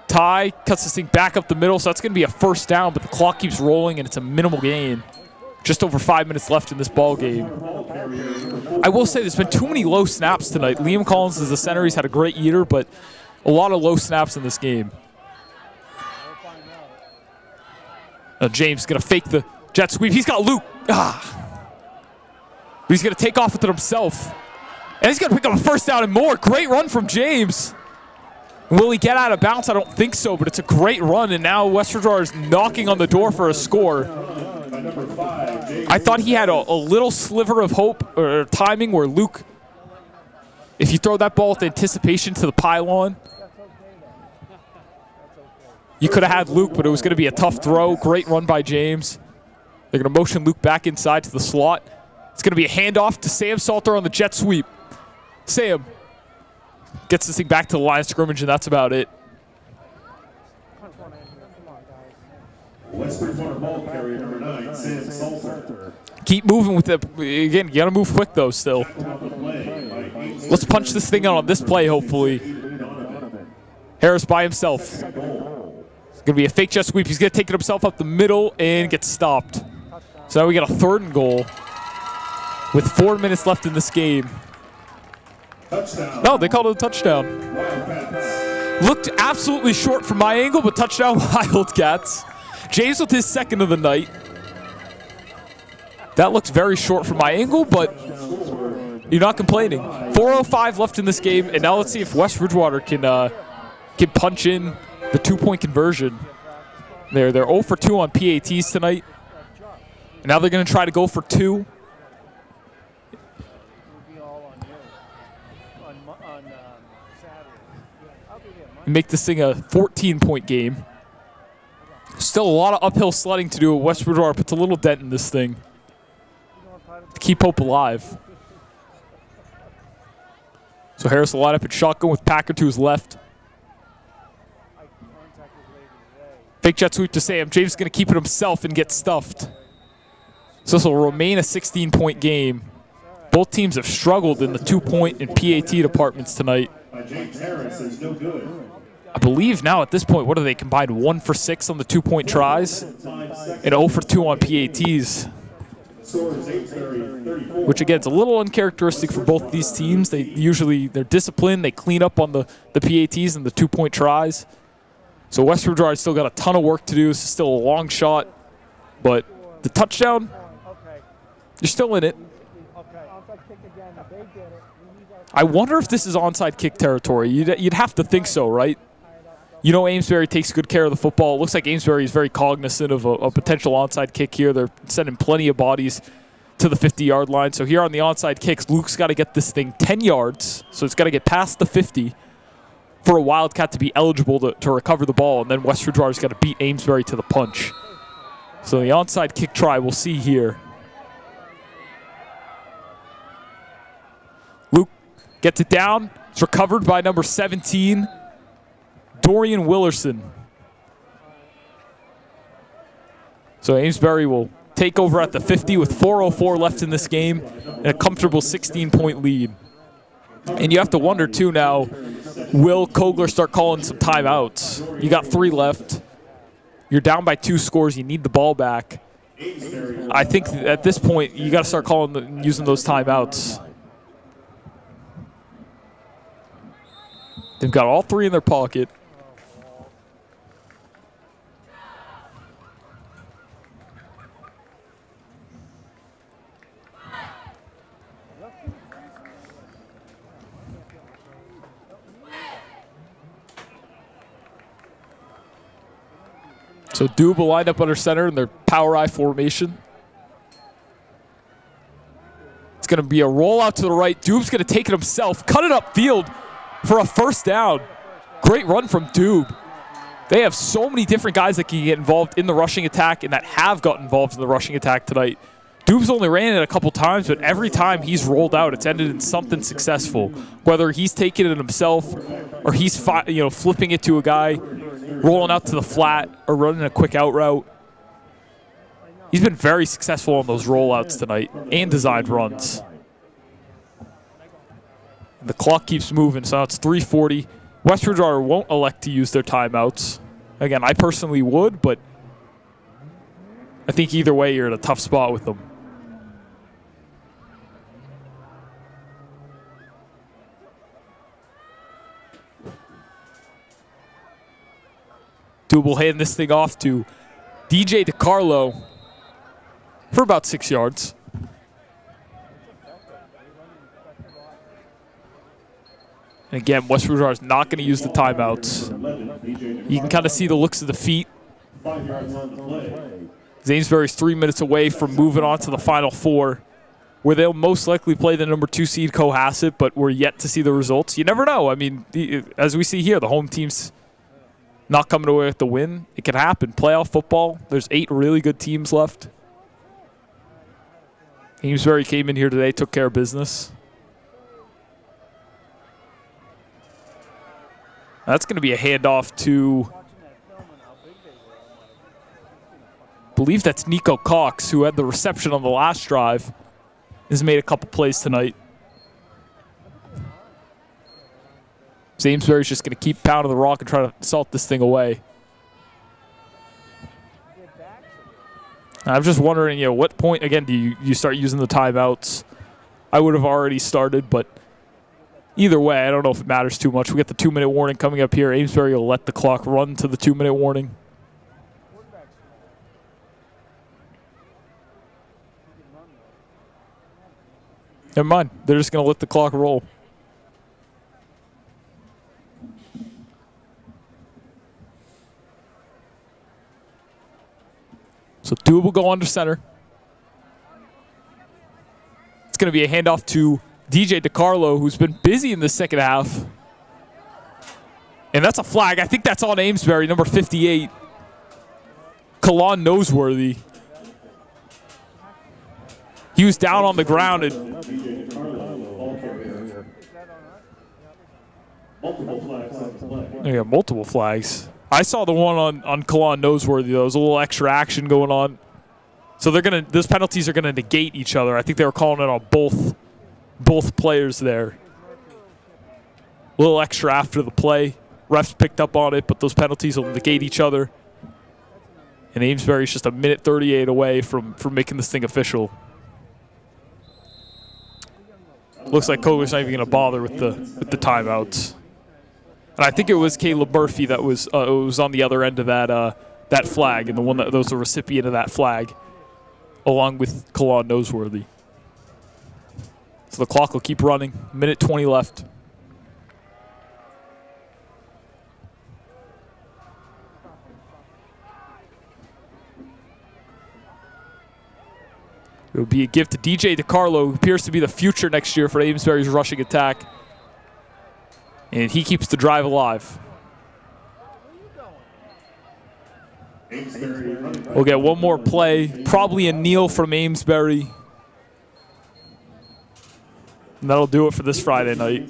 Ty cuts this thing back up the middle, so that's going to be a 1st down, but the clock keeps rolling, and it's a minimal gain. Just over 5 minutes left in this ball game. I will say there's been too many low snaps tonight. Liam Collins is the center. He's had a great year, but a lot of low snaps in this game. James going to fake the jet sweep. He's got Luke. But he's going to take off with it himself. And he's going to pick up a 1st down and more. Great run from James. Will he get out of bounds? I don't think so, but it's a great run, and now West Bridgewater is knocking on the door for a score. I thought he had a little sliver of hope or timing where Luke, if you throw that ball with anticipation to the pylon, you could have had Luke, but it was going to be a tough throw. Great run by James. They're going to motion Luke back inside to the slot. It's going to be a handoff to Sam Salter on the jet sweep. Sam gets this thing back to the line of scrimmage, and that's about it. West Bridgewater ball carrier number 9, Sam Salter. Keep moving with it. Again, you got to move quick, though, still. Let's punch this thing out on this play, hopefully. Harris by himself. It's going to be a fake jet sweep. He's going to take it himself up the middle and get stopped. So now we got a 3rd and goal with 4 minutes left in this game. Touchdown. No, they called it a touchdown. Looked absolutely short from my angle, but touchdown Wildcats. James with his 2nd of the night. That looks very short from my angle, but you're not complaining. 4:05 left in this game, and now let's see if West Bridgewater can punch in the 2-point conversion. They're 0 for 2 on PATs tonight. And now they're going to try to go for 2. And make this thing a 14-point game. Still a lot of uphill sledding to do. West Bridgewater puts a little dent in this thing to keep hope alive. So Harris will line up at shotgun with Packard to his left. Big jet sweep to Sam. James is going to keep it himself and get stuffed. So this will remain a 16-point game. Both teams have struggled in the 2-point and PAT departments tonight. James Harris is no good. I believe now at this point, what are they combined? 1 for 6 on the 2-point tries and 0 for 2 on PATs. Which again, it's a little uncharacteristic for both these teams. They're disciplined, they clean up on the PATs and the 2-point tries. So West Bridgewater still got a ton of work to do. This is still a long shot, but the touchdown, you're still in it. I wonder if this is onside kick territory. You'd have to think so, right? You know Amesbury takes good care of the football. It looks like Amesbury is very cognizant of a potential onside kick here. They're sending plenty of bodies to the 50-yard line. So here on the onside kicks, Luke's got to get this thing 10 yards. So it's got to get past the 50 for a Wildcat to be eligible to recover the ball. And then West Bridgewater's got to beat Amesbury to the punch. So the onside kick try we'll see here. Luke gets it down. It's recovered by number 17, Dorian Willerson. So Amesbury will take over at the 50 with 4:04 left in this game and a comfortable 16-point lead. And you have to wonder, too, now, will Kogler start calling some timeouts? You got 3 left. You're down by 2 scores. You need the ball back. I think at this point, you got to start using those timeouts. They've got all 3 in their pocket. So Dube will line up under center in their power I formation. It's going to be a rollout to the right. Dube's going to take it himself, cut it upfield for a first down. Great run from Dube. They have so many different guys that can get involved in the rushing attack and that have got involved in the rushing attack tonight. Dube's only ran it a couple times, but every time he's rolled out, it's ended in something successful. Whether he's taking it himself or he's flipping it to a guy, rolling out to the flat, or running a quick out route. He's been very successful on those rollouts tonight and designed runs. The clock keeps moving, so now it's 3:40. West Bridgewater won't elect to use their timeouts. Again, I personally would, but I think either way you're in a tough spot with them. Dube will hand this thing off to DJ DiCarlo for about 6 yards. And again, West Bridgewater is not going to use the timeouts. You can kind of see the looks of the feet. Amesbury's 3 minutes away from moving on to the Final Four, where they'll most likely play the number 2 seed Cohasset, but we're yet to see the results. You never know. I mean, as we see here, the home team's not coming away with the win. It can happen. Playoff football, there's 8 really good teams left. Amesbury came in here today, took care of business. That's going to be a handoff to, I believe that's Nico Cox, who had the reception on the last drive. Has made a couple plays tonight. Amesbury's just going to keep pounding the rock and try to salt this thing away. I'm just wondering, what point, again, do you start using the timeouts? I would have already started, but either way, I don't know if it matters too much. We get the 2-minute warning coming up here. Amesbury will let the clock run to the 2-minute warning. Never mind. They're just going to let the clock roll. So Dube will go under center. It's going to be a handoff to DJ DiCarlo, who's been busy in the second half. And that's a flag. I think that's on Amesbury, number 58. Kalon Noseworthy. He was down on the ground. Multiple flags. I saw the one on Kalon Noseworthy, though. There was a little extra action going on. So those penalties are gonna negate each other. I think they were calling it on both players there. A little extra after the play. Refs picked up on it, but those penalties will negate each other. And Amesbury's just a minute 38 away from making this thing official. Looks like Kohler's not even going to bother with the timeouts. And I think it was Caleb Murphy that was on the other end of that flag, and the one that was the recipient of that flag, along with Kalon Noseworthy. So the clock will keep running. Minute 20 left. It would be a gift to DJ DiCarlo, who appears to be the future next year for Amesbury's rushing attack. And he keeps the drive alive. We'll get one more play, probably a kneel from Amesbury. And that'll do it for this Friday night.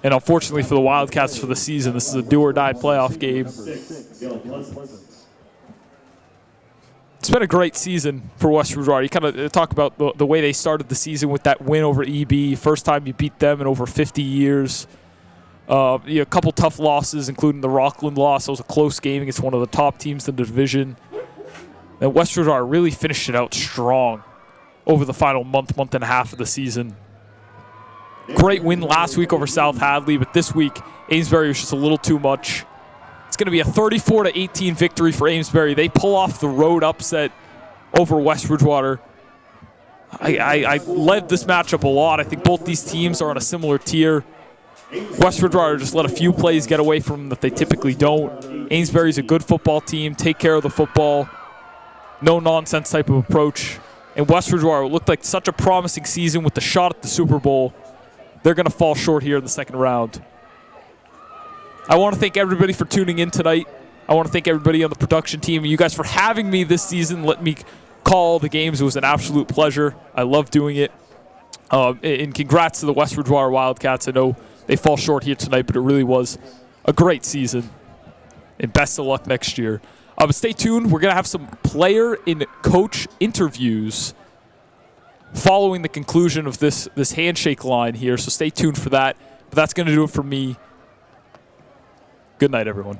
And unfortunately for the Wildcats for the season, this is a do-or-die playoff game. It's been a great season for West Bridgewater. You kind of talk about the way they started the season with that win over EB. First time you beat them in over 50 years. A couple tough losses, including the Rockland loss. It was a close game against one of the top teams in the division. And West Bridgewater really finished it out strong over the final month and a half of the season. Great win last week over South Hadley, but this week, Amesbury was just a little too much. It's going to be a 34-18 victory for Amesbury. They pull off the road upset over West Bridgewater. I led this matchup a lot. I think both these teams are on a similar tier. West Bridgewater just let a few plays get away from them that they typically don't. Amesbury's a good football team, take care of the football, no-nonsense type of approach. And West Bridgewater looked like such a promising season with the shot at the Super Bowl. They're going to fall short here in the second round. I want to thank everybody for tuning in tonight. I want to thank everybody on the production team. You guys for having me this season. Let me call the games. It was an absolute pleasure. I love doing it. And congrats to the West Bridgewater Wildcats. I know they fall short here tonight, but it really was a great season. And best of luck next year. But stay tuned. We're going to have some player and coach interviews following the conclusion of this handshake line here. So stay tuned for that. But that's going to do it for me. Good night, everyone.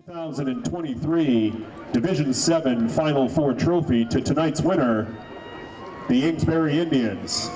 ...2023 Division 7 Final Four trophy to tonight's winner, the Amesbury Indians.